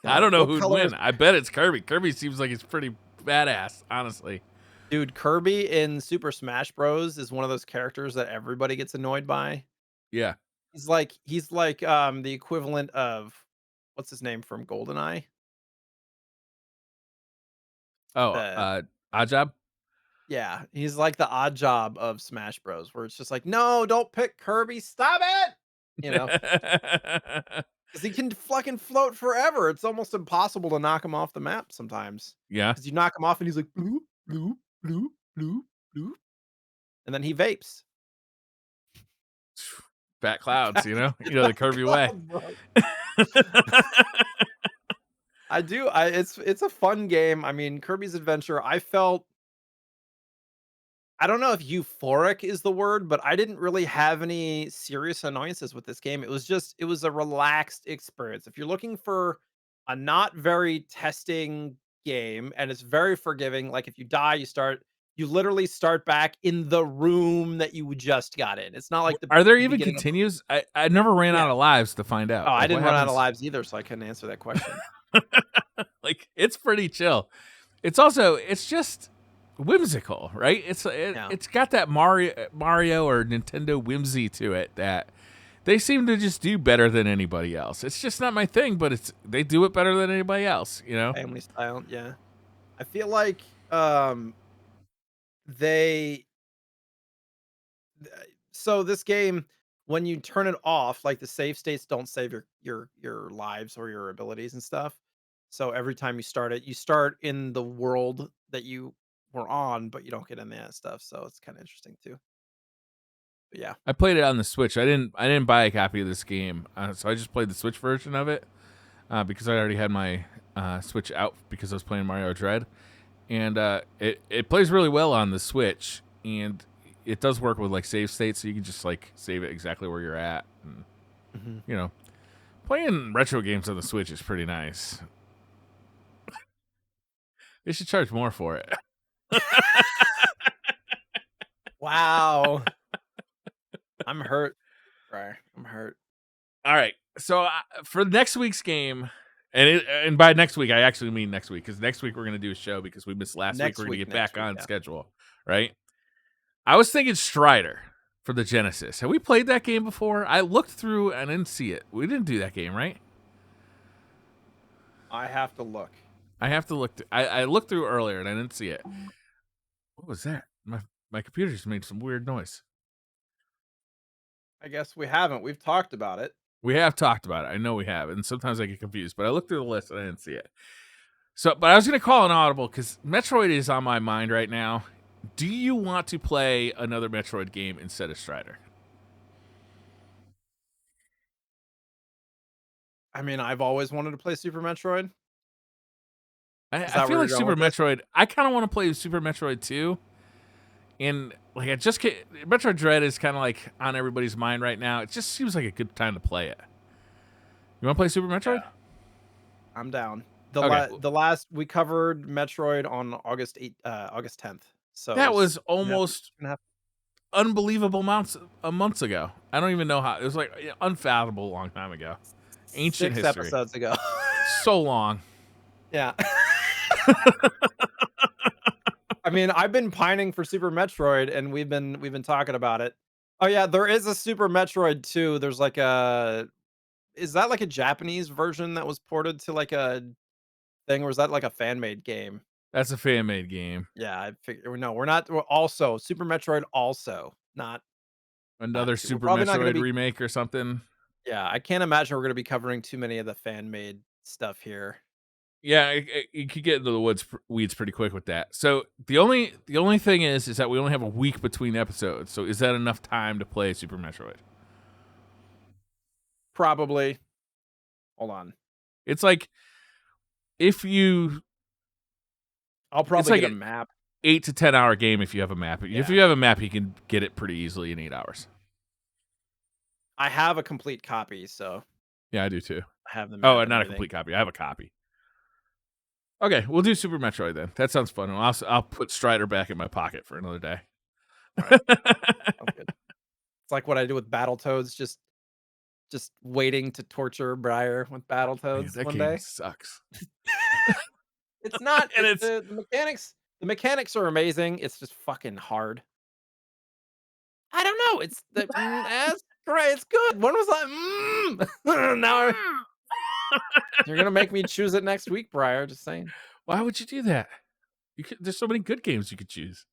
I don't know What who'd color is win. I bet it's Kirby. Kirby seems like he's pretty badass, honestly. Dude, Kirby in Super Smash Bros is one of those characters that everybody gets annoyed by. Yeah. He's like the equivalent of what's his name from GoldenEye? Oh, The Oddjob. Yeah, he's like the odd job of Smash Bros, where it's just like, "No, don't pick Kirby, stop it!" You know, because he can fucking float forever. It's almost impossible to knock him off the map sometimes. Yeah. Because you knock him off and he's like, "Bloop, bloop, bloop, bloop, bloop," and then he vapes. Fat clouds, the Kirby way. God, bro. I do. It's a fun game. I mean, Kirby's Adventure. I don't know if euphoric is the word, but I didn't really have any serious annoyances with this game. It was a relaxed experience. If you're looking for a not very testing game and it's very forgiving, like if you die, You literally start back in the room that you just got in. It's not like the Are there even beginning of the continues? I never ran yeah. out of lives to find Oh, out. I Like, what didn't run out of happens? lives either, so I couldn't answer that question. Like, it's pretty chill. It's just whimsical, right? Yeah. It's got that Mario or Nintendo whimsy to it that they seem to just do better than anybody else. It's just not my thing, but they do it better than anybody else, you know? Family style, yeah. I feel like, they so this game, when you turn it off, like, the save states don't save your lives or your abilities and stuff. So every time you start it, you start in the world that you were on, but you don't get in that stuff, so it's kinda interesting too. But yeah. I played it on the Switch. I didn't buy a copy of this game, so I just played the Switch version of it because I already had my Switch out because I was playing Mario Dread, and it plays really well on the Switch, and it does work with like save states, so you can just like save it exactly where you're at. And, Mhm. you know, playing retro games on the Switch is pretty nice. They should charge more for it. Wow. I'm hurt, Briar. I'm hurt. All right, so for next week's game, and by next week I actually mean next week because next week we're gonna do a show because we missed last week. Next We're gonna week, get next back week, on yeah. schedule, right? I was thinking Strider for the Genesis. Have we played that game before? I looked through and didn't see it. We didn't do that game, right? I have to look. I have to look. I looked through earlier and I didn't see it. What was that? My computer just made some weird noise. I guess we haven't. We've talked about it. We have talked about it. I know we have, and sometimes I get confused. But I looked through the list and I didn't see it. So, but I was gonna call an audible because Metroid is on my mind right now. Do you want to play another Metroid game instead of Strider? I mean, I've always wanted to play Super Metroid. I, Is I that feel where like you're going Super with this? Metroid. I kind of want to play Super Metroid 2. And like Metroid Dread is kind of like on everybody's mind right now. It just seems like a good time to play it. You want to play Super Metroid? Yeah, I'm down. The Okay. the last we covered Metroid on August 10th. So it That was was almost 2.5 unbelievable months ago. I don't even know how. It was like unfathomable a long time ago. Ancient 6 history. episodes ago. So long. Yeah. I mean, I've been pining for Super Metroid, and we've been talking about it. Oh yeah, there is a Super Metroid 2. There's like a is that like a Japanese version that was ported to like a thing, or is that like a fan made game? That's a fan made game. Yeah, I figure no, we're not. We're also Super Metroid, also not Another two. We're Super probably not going to Metroid be. remake or something. Yeah, I can't imagine we're going to be covering too many of the fan made stuff here. Yeah, you could get into the weeds pretty quick with that. So the only thing is that we only have a week between episodes. So is that enough time to play Super Metroid? Probably. Hold on, It's like if you, I'll it's probably like get a an map. 8 to 10 hour game if you have a map. If Yeah, you have a map, you can get it pretty easily in 8 hours. I have a complete copy, so Yeah, I do too. I have the Oh, map and not a everything. complete copy. I have a copy. Okay, we'll do Super Metroid then. That sounds fun. I'll put Strider back in my pocket for another day. All right, sounds good. It's like what I do with Battletoads, just waiting to torture Briar with Man, Battletoads that one game day. sucks. It's not. And it's The mechanics. The mechanics are amazing. It's just fucking hard. I don't know. It's that's great. It's good. When was that? Now you're gonna make me choose it next week, Briar. Just saying. why would you do that? There's so many good games you could choose.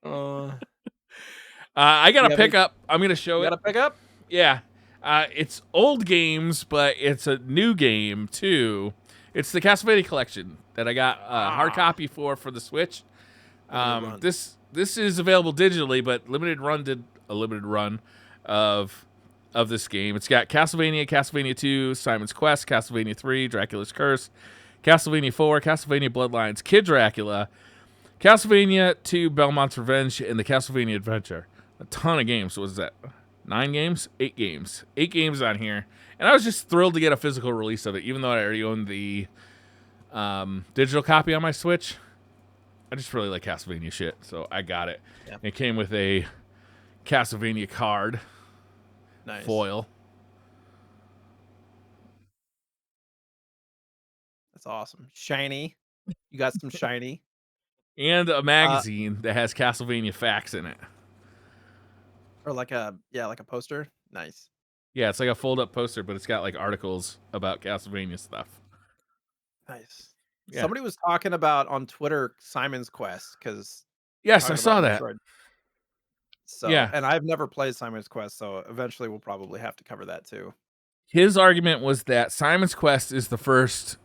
Uh, I got you to have pick any, up. I'm going to show you it. gotta pick up. Yeah. It's old games, but it's a new game too. It's the Castlevania Collection that I got a hard copy for the Switch. Limited run. This is available digitally, but Limited Run did a limited run of this game. It's got Castlevania 2, Simon's Quest, Castlevania 3, Dracula's Curse, Castlevania 4, Castlevania Bloodlines, Kid Dracula, Castlevania 2, Belmont's Revenge, and the Castlevania Adventure. A ton of games. What was that? 9 games? 8 games. 8 games on here. And I was just thrilled to get a physical release of it, even though I already owned the digital copy on my Switch. I just really like Castlevania shit, so I got it. Yeah. It came with a Castlevania card Nice. foil. That's awesome. Shiny. You got some shiny. And a Uh, magazine that has Castlevania facts in it. or like a like a poster. Nice. Yeah, it's like a fold-up poster, but it's got like articles about Castlevania stuff. Nice. Yeah. Somebody was talking about on Twitter Simon's Quest because Yes, I talking about saw that. Metroid. So, Yeah. and I've never played Simon's Quest, so eventually we'll probably have to cover that too. His argument was that Simon's Quest is the first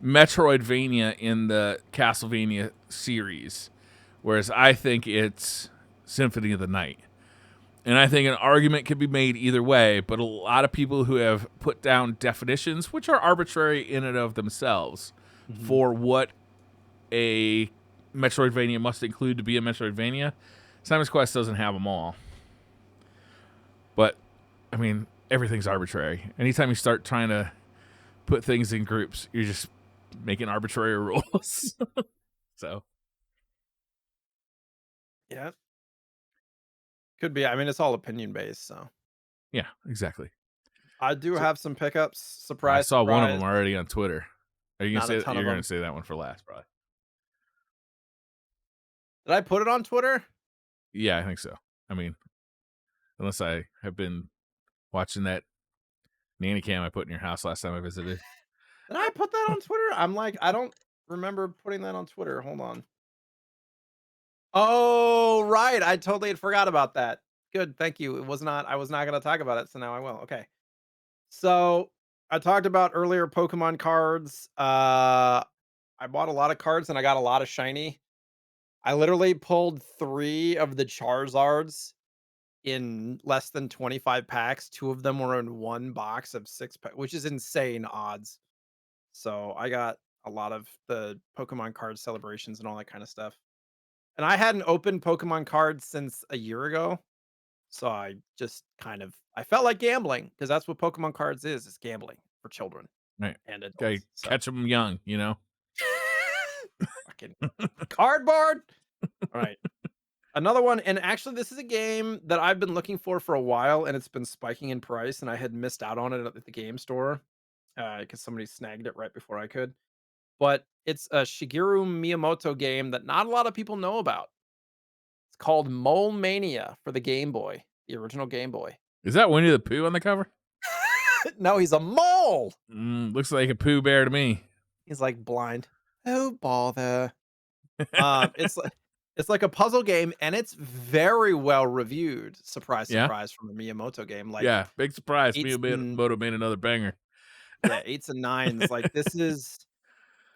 Metroidvania in the Castlevania series, whereas I think it's Symphony of the Night. And I think an argument could be made either way, but a lot of people who have put down definitions, which are arbitrary in and of themselves, Mhm. for what a Metroidvania must include to be a Metroidvania, Simon's Quest doesn't have them all. But, I mean, everything's arbitrary. Anytime you start trying to put things in groups, you're just making arbitrary rules. So, Yeah. Could be. I mean, it's all opinion based, so yeah, exactly. I do So, have some pickups. I Surprise, saw one of surprise. them already on Twitter. Are you gonna Not a say ton of you're gonna them. say that one for last, probably? Did I put it on Twitter? Yeah, I think so. I mean, unless I have been watching that nanny cam I put in your house last time I visited. Did I put that on Twitter? I'm like, I don't remember putting that on Twitter. Hold on. Oh, right. I totally had forgot about that. Good. Thank you. I was not going to talk about it. So now I will. Okay. So I talked about earlier Pokemon cards. I bought a lot of cards and I got a lot of shiny. I literally pulled 3 of the Charizards in less than 25 packs. 2 of them were in one box of 6 packs, which is insane odds. So I got a lot of the Pokemon card celebrations and all that kind of stuff. And I hadn't opened Pokemon cards since a year ago. So I just I felt like gambling because that's what Pokemon cards is. It's gambling for children Right. and Okay, adults. So catch them young, you know? fucking cardboard. All right. Another one, and actually, this is a game that I've been looking for a while, and it's been spiking in price, and I had missed out on it at the game store because somebody snagged it right before I could. But it's a Shigeru Miyamoto game that not a lot of people know about. It's called Mole Mania for the Game Boy, the original Game Boy. Is that Winnie the Pooh on the cover? No, he's a mole. Looks like a Pooh Bear to me. He's like blind. Oh bother. It's like a puzzle game, and it's very well reviewed. Surprise, Yeah? surprise, from a Miyamoto game. Like Yeah, big surprise. eights and Miyamoto made another banger. yeah, 8s and 9s. Like this is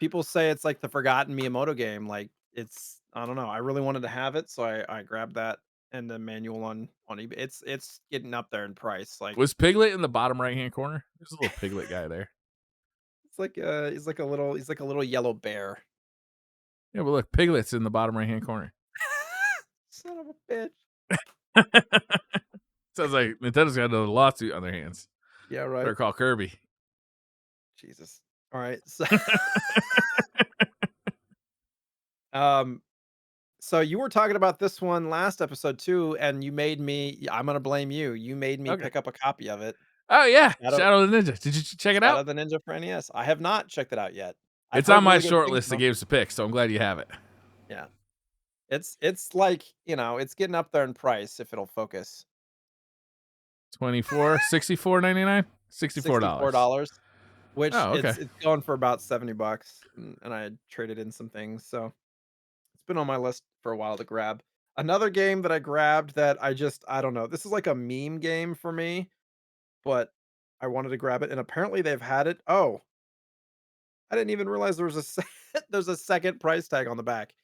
people say it's like the forgotten Miyamoto game. Like it's I don't know. I really wanted to have it, so I grabbed that and the manual on eBay. It's getting up there in price. Like Was Piglet in the bottom right-hand corner? There's a little Piglet guy there. it's like he's like a little yellow bear. Yeah, but look, Piglet's in the bottom right-hand corner. Son of a bitch. Sounds like Nintendo's got another lawsuit on their hands. Yeah, right. Better call Kirby. Jesus. All right. So um so you were talking about this one last episode too, and you made me I'm gonna blame you. You made me Okay. pick up a copy of it. Oh yeah, Shadow Shadow of the Ninja. Did you check it Shadow out? of the Ninja for NES. I have not checked it out yet. I've It's heard on my really good short things list of though. games to pick, so I'm glad you have it. Yeah. It's like, it's getting up there in price if it'll focus. 24, 64.99, $64. $64, which Oh, okay. it's going for about 70 bucks and I had traded in some things, so it's been on my list for a while to grab. Another game that I grabbed that I don't know. This is like a meme game for me, but I wanted to grab it and apparently they've had it. Oh, I didn't even realize there was there's a second price tag on the back.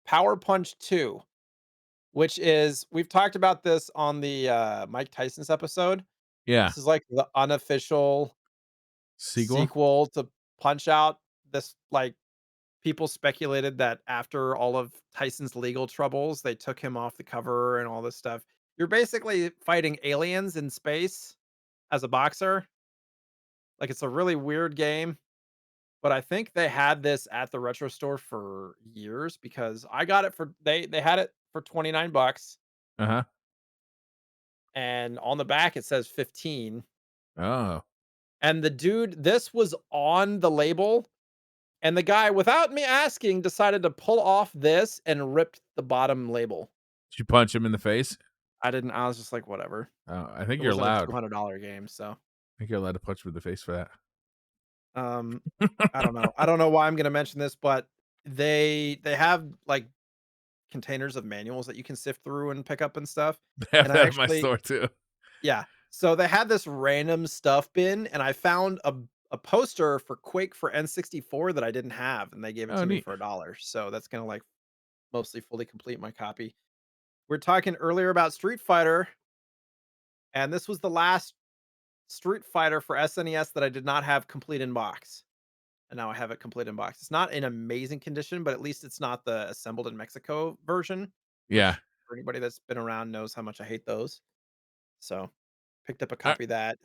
Power Punch 2, which is we've talked about this on the Mike Tyson's episode. Yeah. This is like the unofficial Sequel? sequel to Punch Out. This like people speculated that after all of Tyson's legal troubles, they took him off the cover and all this stuff. You're basically fighting aliens in space as a boxer. Like it's a really weird game, but I think they had this at the retro store for years because I got it for they had it for 29 bucks Uh-huh. and on the back it says 15. Oh. And the dude, this was on the label, and the guy, without me asking, decided to pull off this and ripped the bottom label. Did you punch him in the face? I was just like, whatever. Oh, I think It you're wasn't a allowed. $200 game, so I think you're allowed to punch him in the face for that. um I don't know. I don't know why I'm gonna mention this, but they have like containers of manuals that you can sift through and pick up and stuff. They have And I that in my actually store too. yeah. So they had this random stuff bin and I found a poster for Quake for N64 that I didn't have and they gave it Oh, to me neat. for $1. So that's gonna like mostly fully complete my copy. We're talking earlier about Street Fighter, and this was the last Street Fighter for SNES that I did not have complete in box. And now I have it complete in box. It's not in amazing condition, but at least it's not the assembled in Mexico version, Yeah. which for anybody that's been around knows how much I hate those. So picked up a I copy of that.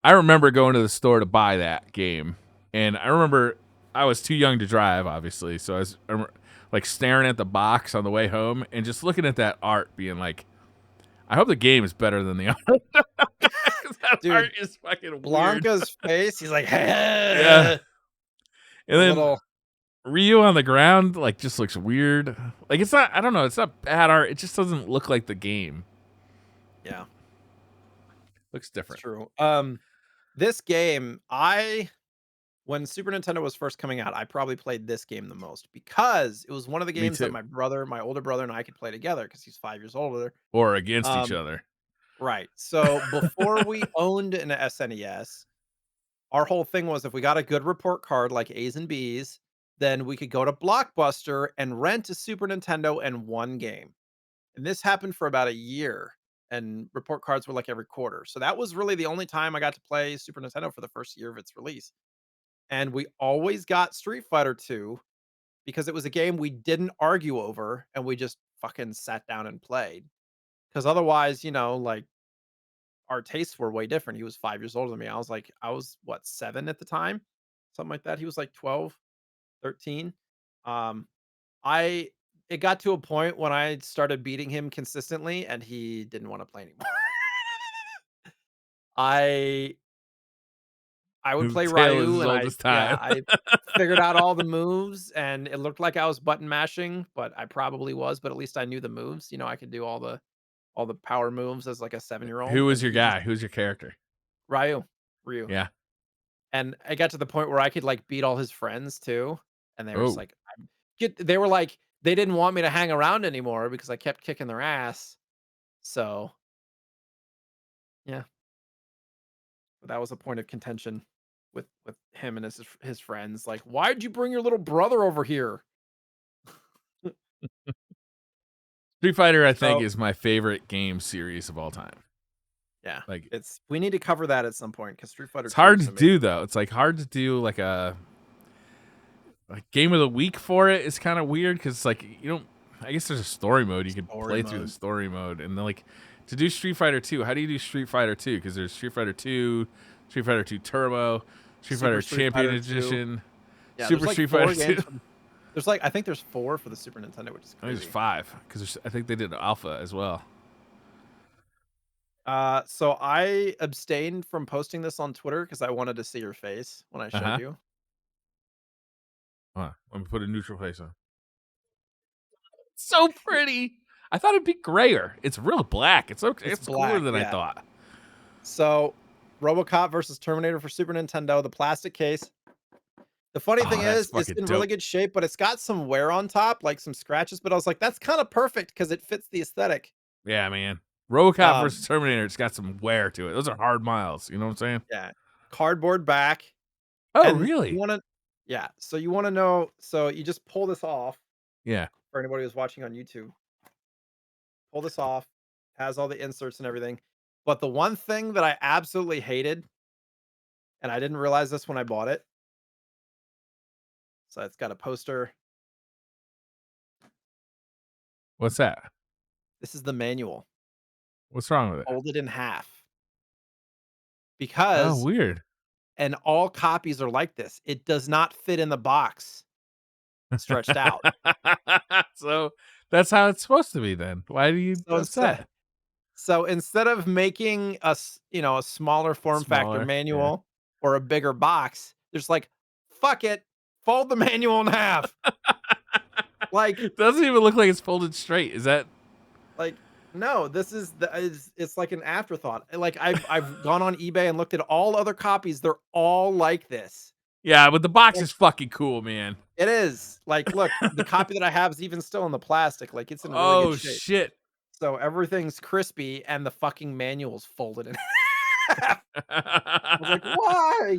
I remember going to the store to buy that game, and I remember I was too young to drive, obviously, so I remember, like, staring at the box on the way home and just looking at that art being like, "I hope the game is better than the art." 'Cause that art Dude, is fucking weird. Blanca's face, he's like, Yeah. a And then little, Ryu on the ground, like, just looks weird. Like, it's not I don't know, it's not bad art, it just doesn't look like the game. yeah, Looks it's different. true. This game, when Super Nintendo was first coming out, I probably played this game the most because it was one of the Me games that too. my older brother and I could play together because he's 5 years older. Or against each Um, other. right. So before we owned an SNES, our whole thing was if we got a good report card like A's and B's, then we could go to Blockbuster and rent a Super Nintendo and one game. And this happened for about a year, and report cards were like every quarter. So that was really the only time I got to play Super Nintendo for the first year of its release. And we always got Street Fighter 2 because it was a game we didn't argue over and we just fucking sat down and played. Because otherwise, like our tastes were way different. He was 5 years older than me. I was what, 7 at the time? Something like that. He was like 12, 13. Um, I it got to a point when I started beating him consistently and he didn't want to play anymore. I I would The play tale is Ryu as and old as time. I figured out all the moves and it looked like I was button mashing, but I probably was, but at least I knew the moves. I could do all the power moves as like a 7-year-old Who was and your he just guy? Who's your character? Ryu, Ryu. Yeah. And I got to the point where I could like beat all his friends too. And they were just Oh. like they were like they didn't want me to hang around anymore because I kept kicking their ass. So, yeah, that was a point of contention with him and his friends. Like, why'd you bring your little brother over here? Street Fighter, I think, So, is my favorite game series of all time. yeah, Like, we need to cover that at some point because Street Fighter it's 2 hard is to amazing. do though. It's like hard to do like a game of the week for it is kind of weird because it's like you don't. I guess there's a story mode you could Story play through the mode. story mode, and then like to do Street Fighter 2. How do you do Street Fighter 2? Because there's Street Fighter 2, Street Fighter 2 Turbo, Street Super Fighter Street Champion Fighter 2. Edition, Yeah, there's Super like Street 4 Fighter 2. games from there's like I think there's 4 for the Super Nintendo, which is I think there's crazy. 5 because I think they did Alpha as well. So I abstained from posting this on Twitter because I wanted to see your face when I Uh showed huh. you. Let me put a neutral face on. So pretty. I thought it'd be grayer. It's real black. It's okay. It's It's cooler black, than I yeah. thought. So, RoboCop versus Terminator for Super Nintendo, the plastic case. The funny thing Oh, that's is, it's fucking in really dope. good shape, but it's got some wear on top, like some scratches. But I was like, that's kind of perfect because it fits the aesthetic. Yeah, man. RoboCop Um, versus Terminator. It's got some wear to it. Those are hard miles. You know what I'm saying? yeah, cardboard back, Oh, and you really? want to, yeah. So you want to know, so you just pull this off Yeah. for anybody who's watching on YouTube. Pull this off, has all the inserts and everything. But the one thing that I absolutely hated, and I didn't realize this when I bought it. So it's got a poster. What's that? This is the manual. What's wrong with it? Folded in half Oh, because weird. and all copies are like this. It does not fit in the box stretched out. So that's how it's supposed to be then. Why are you So instead upset? so instead of making a smaller form factor Smaller, yeah. manual or a bigger box, there's like, "Fuck it, fold the manual in half." Like It doesn't even look like it's folded straight. Is that like, no, this is it's like an afterthought. Like, I've gone on eBay and looked at all other copies, they're all like this. Yeah, but the box Like, is fucking cool, man. it is. Like, look, the copy that I have is even still in the plastic, like, it's in really good Oh, shape. shit. So everything's crispy and the fucking manual's folded in half. I was like, "Why?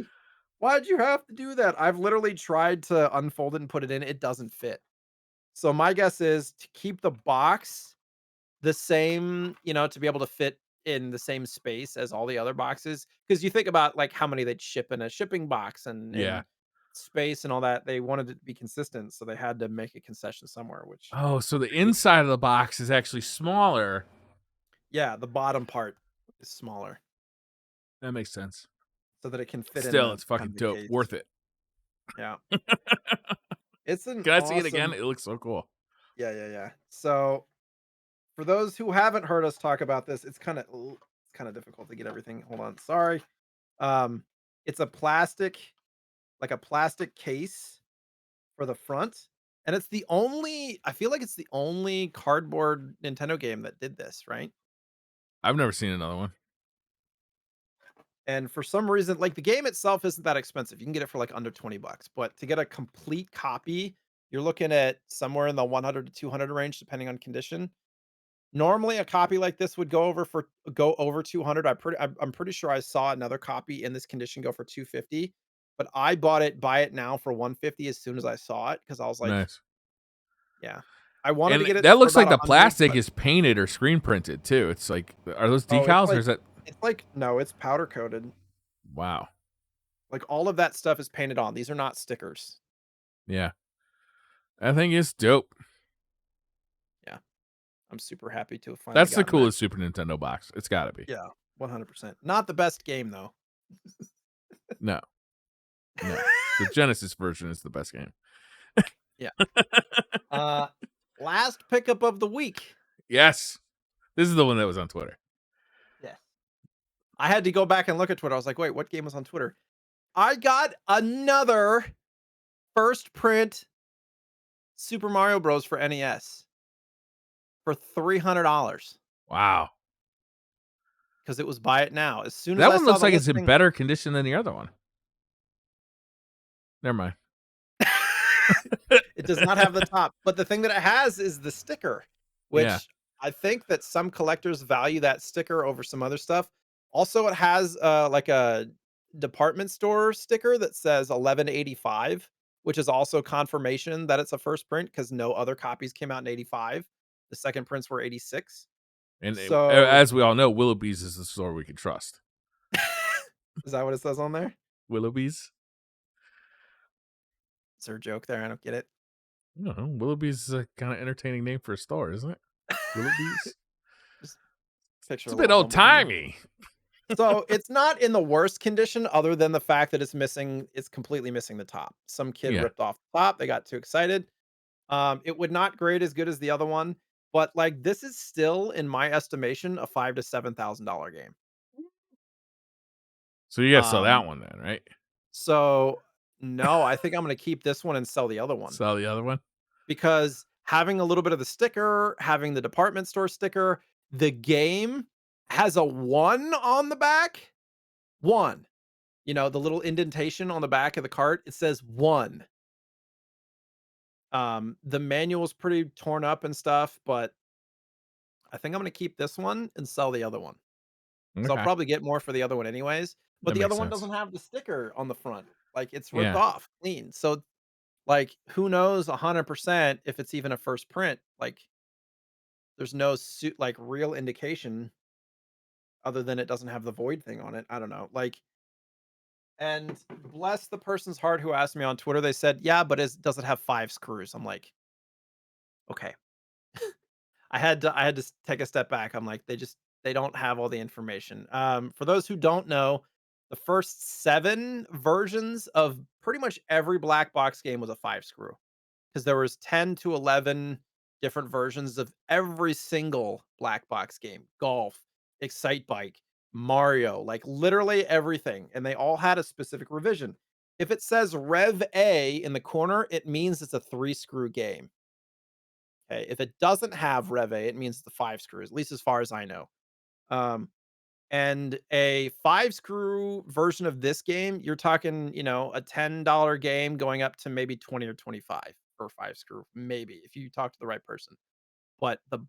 Why'd you have to do that?" I've literally tried to unfold it and put it in, it doesn't fit. So my guess is to keep the box the same, to be able to fit in the same space as all the other boxes. Because you think about, like, how many they'd ship in a shipping box and Yeah. space and all that, they wanted it to be consistent, so they had to make a concession somewhere, which Oh, so the y inside of the box is actually smaller. yeah, the bottom part is smaller That makes sense. so that it can fit in Still, the it's kind fucking of the dope. case. Worth it. Yeah. It's an Can I see it again? awesome It looks so cool. yeah, yeah, yeah. So, for those who haven't heard us talk about this, it's kinda difficult to get everything hold on, sorry. Um, it's a plastic case for the front, and I feel like it's the only cardboard Nintendo game that did this, right? I've never seen another one. And for some reason, like, the game itself isn't that expensive. You can get it for, like, under 20 bucks, but to get a complete copy, you're looking at somewhere in the 100 to 200 range depending on condition. Normally, a copy like this would go over 200. I'm pretty sure I saw another copy in this condition go for 250, but I buy it now for 150 as soon as I saw it because I was like, Nice. yeah. I wanted to And get it that for looks about like the 100, plastic but is painted or screen printed too. It's like, are those oh, decals or is that? no, it's powder coated. Wow. Like, all of that stuff is painted on. These are not stickers. Yeah. I think it's dope. Yeah, I'm super happy to have finally That's the gotten that. coolest Super Nintendo box. It's got to be. Yeah, 100%. Not the best game though. No, no. The Genesis version is the best game. Yeah. Uh, Last pickup of the week. Yes. This is the one that was on Twitter. Yes. I had to go back and look at Twitter. I was like, "Wait, what game was on Twitter?" I got another first print Super Mario Bros. For NES for $300 Wow. because it was buy it now. As soon as That I one saw looks the like it's in listing, better condition than the other one. Never mind. it does not have the top, but the thing that it has is the sticker, Yeah. which I think that some collectors value that sticker over some other stuff. Also, it has, like a department store sticker that says 1185, which is also confirmation that it's a first print because no other copies came out in '85. The second prints were '86. And So as we all know, Willoughby's is the store we can trust. is that what it says on there? Willoughby's? Is there a joke there? I don't get it. I don't know. Willoughby's is a kind of entertaining name for a store, isn't it? Willoughby's? Just picture It's a a bit little old Bumblebee. timey. So, it's not in the worst condition other than the fact that it's completely missing the top. Some kid Yeah. ripped off the top, they got too excited. It would not grade as good as the other one, but, like, this is still, in my estimation, a $5 to $7,000 game. So you got to sell Um, that one then, right? so, no, I think I'm gonna keep this one and sell the other one Sell the other one? because having a little bit of the sticker, having the department store sticker, the game has a 1 on the back. 1. The little indentation on the back of the cart, it says 1. The manual's pretty torn up and stuff, but I think I'm gonna keep this one and sell the other one. 'Cause I'll Okay. probably get more for the other one anyways, but That the other makes one sense. doesn't have the sticker on the front. Like, it's ripped Yeah. off clean. So, like, who knows 100% if it's even a first print? Like, there's no like, real indication other than it doesn't have the void thing on it. I don't know. Like, and bless the person's heart who asked me on Twitter, they said, "Yeah, but does it have 5 screws?" I'm like, "Okay." I had to take a step back. I'm like, they don't have all the information. For those who don't know, The first 7 versions of pretty much every black box game was a 5 screw, because there was 10 to 11 different versions of every single black box game. Golf, Excite Bike, Mario, like literally everything, and they all had a specific revision. If it says Rev A in the corner, it means it's a 3 screw game. Okay, if it doesn't have Rev A, it means it's the 5 screws, at least as far as I know. Um, and a 5 screw version of this game, you're talking, a $10 game going up to maybe 20 or 25 for 5 screw, maybe if you talk to the right person. But the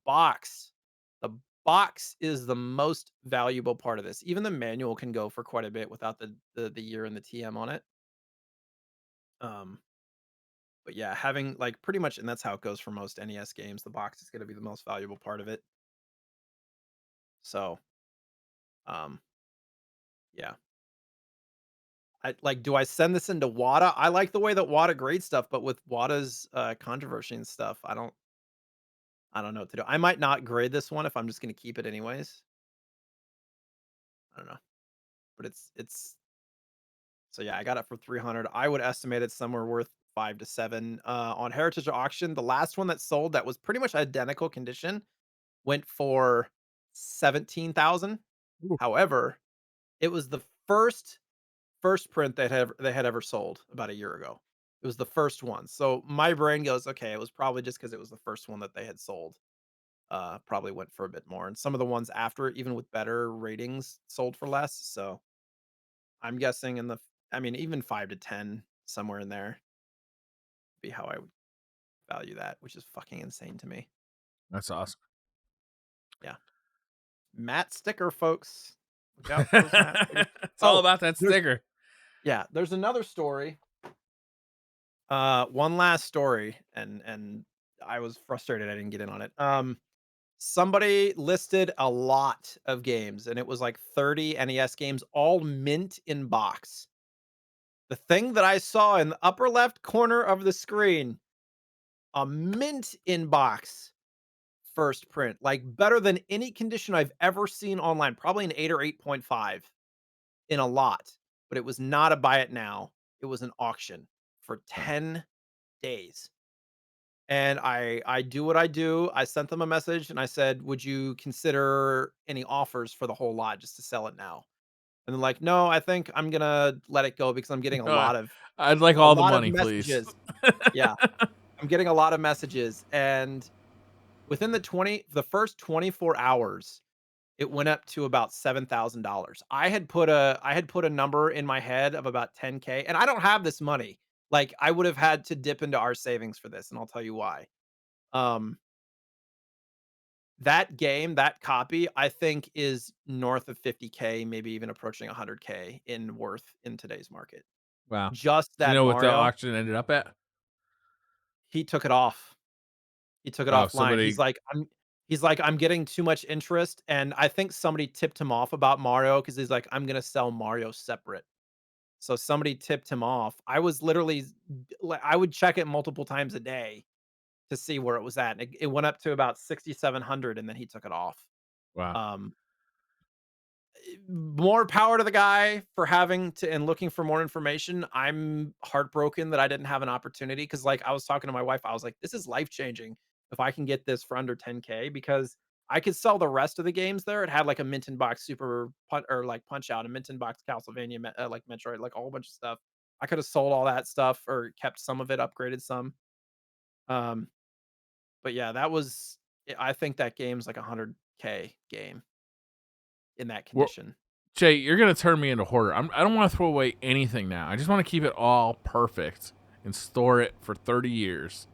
box is the most valuable part of this. Even the manual can go for quite a bit without the year and the TM on it. Um, but yeah, having like pretty much, and that's how it goes for most NES games. The box is going to be the most valuable part of it. So, um, yeah. Do I send this into WADA? I like the way that WADA grades stuff, but with WADA's controversy and stuff, I don't know what to do. I might not grade this one if I'm just gonna keep it anyways. I don't know. But it's so yeah, I got it for 300. I would estimate it's somewhere worth 5 to 7. On Heritage Auction, the last one that sold that was pretty much identical condition went for 17,000. Ooh, However, it was the first print they had ever sold about a year ago. It was the first one. So my brain goes, okay, it was probably just because it was the first one that they had sold. Probably went for a bit more. And some of the ones after it, even with better ratings, sold for less. So I'm guessing I mean, even 5 to 10, somewhere in there, be how I would value that, which is fucking insane to me. that's awesome. Yeah. Matte sticker, folks. Look out for those matte stickers. It's all Oh, about that there's sticker. yeah, there's another story. One last story, and I was frustrated I didn't get in on it. Somebody listed a lot of games, and it was like 30 NES games, all mint in box. The thing that I saw in the upper left corner of the screen, a mint in box first print, like better than any condition I've ever seen online, probably an 8 or 8.5 in a lot, but it was not a buy it now. It was an auction for Wow. 10 days. And I do what I do. I sent them a message and I said, "Would you consider any offers for the whole lot just to sell it now?" And they're like, "No, I think I'm gonna let it go because I'm getting a Uh, lot of I'd like a all the lot of money, please. messages." Yeah, I'm getting a lot of messages, and within the first 24 hours, it went up to about $7,000. I had put a number in my head of about 10K, and I don't have this money. Like, I would have had to dip into our savings for this, and I'll tell you why. Um, that game, that copy, I think is north of 50K, maybe even approaching 100K in worth in today's market. Wow. Just Do you that know what the Mario, auction ended up at? he took it off. He took it Oh, offline. somebody He's like, "I'm getting too much interest," and I think somebody tipped him off about Mario because he's like, "I'm gonna sell Mario separate." So somebody tipped him off. I was literally like, I would check it multiple times a day to see where it was at, and it went up to about 6,700, and then he took it off. wow. Um, More power to the guy for having to and looking for more information. I'm heartbroken that I didn't have an opportunity because, like, I was talking to my wife. I was like, "This is life changing if I can get this for under 10K because I could sell the rest of the games there." It had like a mint in box or like Punch Out, a mint in box Castlevania, like Metroid, like a whole bunch of stuff. I could have sold all that stuff or kept some of it, upgraded some. Um, but yeah, I think that game's like a 100K game in that Well, condition. Jay, you're gonna turn me into a hoarder. I don't want to throw away anything now. I just want to keep it all perfect and store it for 30 years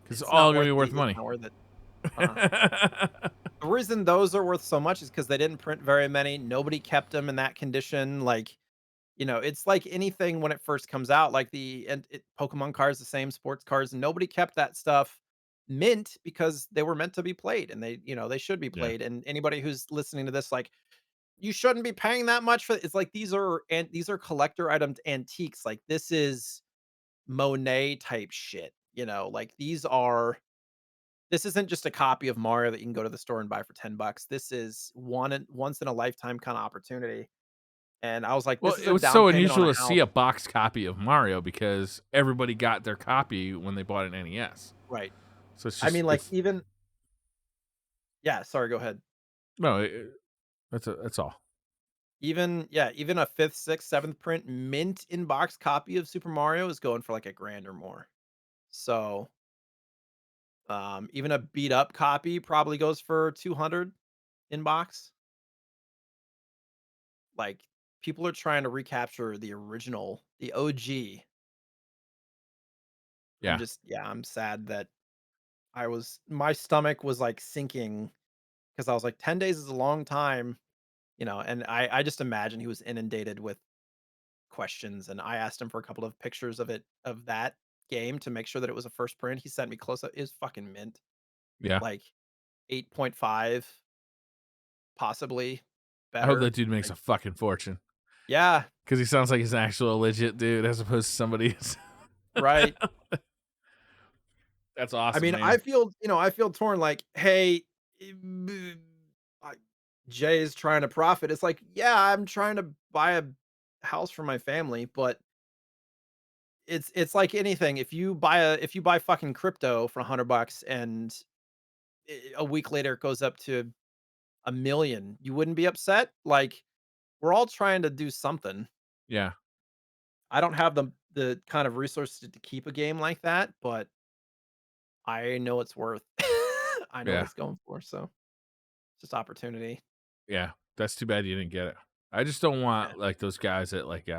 because it's It's all not gonna worth be the worth it's money. not worth it. Uh-uh. The reason those are worth so much is because they didn't print very many. Nobody kept them in that condition. Like, it's like anything when it first comes out, like Pokemon cards, the same sports cards. Nobody kept that stuff mint because they were meant to be played and they should be Yeah. played. And anybody who's listening to this, like, you shouldn't be paying that much for it's like these are collector items antiques. Like this is Monet type shit. Like this isn't just a copy of Mario that you can go to the store and buy for $10. This is once in a lifetime kind of opportunity. And I was like, Well, this is it a was down so payment on unusual a to house. see a boxed copy of Mario because everybody got their copy when they bought an NES. Right. So it's I just mean, like, it's even yeah, sorry, go ahead. no, that's all. Even yeah, even a 5th, 6th, 7th print mint in box copy of Super Mario is going for like a grand or more. So, even a beat up copy probably goes for 200 in box. Like, people are trying to recapture the original, the OG. I'm Yeah, just yeah, I'm sad that my stomach was like sinking because I was like 10 days is a long time, and I just imagine he was inundated with questions, and I asked him for a couple of pictures of that game to make sure that it was a first print. He sent me close up. It was fucking mint, yeah. like 8.5, possibly I hope better. that dude makes Like, a fucking fortune yeah, because he sounds like he's an actual legit dude as opposed to somebody. right. That's I awesome, mean, man. I feel torn. Like, hey, eh, b- I- Jay is trying to profit. It's like, yeah, I'm trying to buy a house for my family, but it's like anything. If you buy fucking crypto for $100 and a week later it goes up to 1 million, you wouldn't be upset? Like, we're all trying to do something. Yeah, I don't have the kind of resources to keep a game like that, but I know it's worth. I know what yeah, it's going for, so it's just opportunity. yeah. That's too bad you didn't get it. I just don't Yeah. want like those guys that like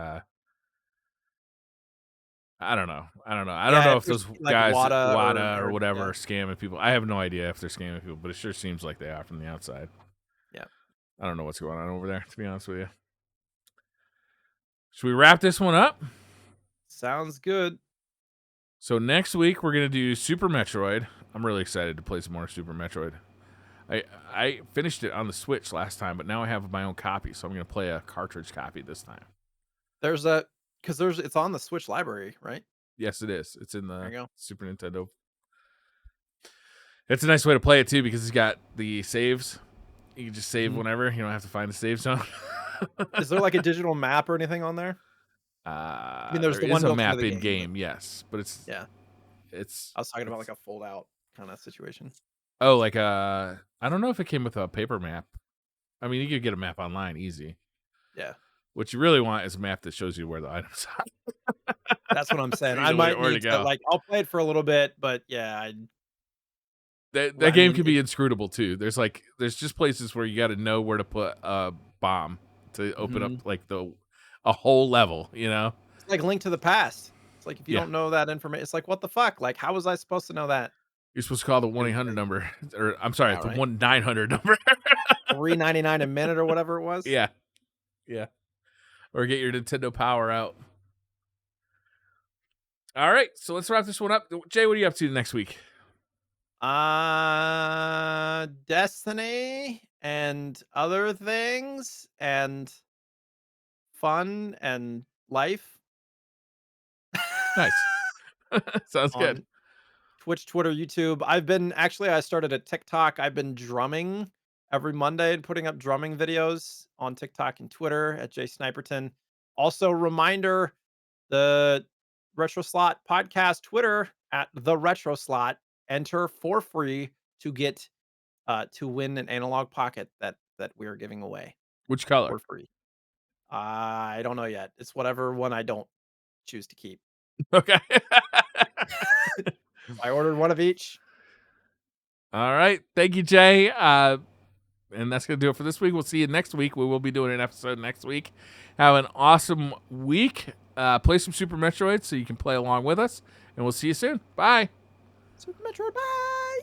I don't know. I don't know. I don't Yeah, know if if there's those like guys at WADA WADA or or whatever yeah, are scamming people. I have no idea if they're scamming people, but it sure seems like they are from the outside. yeah. I don't know what's going on over there, to be honest with you. Should we wrap this one up? Sounds good. So next week we're gonna do Super Metroid. I'm really excited to play some more Super Metroid. I I finished it on the Switch last time, but now I have my own copy, so I'm gonna play a cartridge copy this time. There's a because there's it's on the Switch library, right? Yes, it is. It's in There the you go. Super Nintendo. It's a nice way to play it too because it's got the saves. You can just save Mhm. whenever. You don't have to find the save zone. Is there like a digital map or anything on there? I mean, there's There the is one a built into map the in game, but game, yes, but it's yeah, it's I was talking about like it's a fold out kind of situation. oh like I don't know if it came with a paper map. I mean, you could get a map online easy. Yeah, What you really want is a map that shows you where the items are, that's what I'm so saying. you I know where, might where to need to go. like I'll play it for a little bit, but yeah, That I game mean can it. be inscrutable too. There's just places where you got to know where to put a bomb to open up Mhm. like a whole level. You know? It's like Link to the Past. It's like if you Yeah. don't know that information, it's like what the fuck? Like how was I supposed to know that? You're supposed to call the one It eight was hundred like number, or I'm sorry, yeah, the right. 1-900 number. 3.99 a minute or whatever it was. Yeah, yeah. Or get your Nintendo Power out. All right, so let's wrap this one up. Jay, what are you up to next week? Destiny and other things and fun and life Nice. Sounds good. on Twitch, Twitter, YouTube. I started a TikTok. I've been drumming every Monday and putting up drumming videos on TikTok and Twitter at JSniperton. Also, reminder the RetroSlot podcast Twitter at the RetroSlot. Enter for free to get to win an analog pocket that we are giving away Which color? for free. I don't know yet. It's whatever one I don't choose to keep. Okay. I ordered one of each. All right. Thank you, Jay. And that's going to do it for this week. We'll see you next week. We will be doing an episode next week. Have an awesome week. Play some Super Metroid so you can play along with us. And we'll see you soon. Bye. Super Metroid. Bye.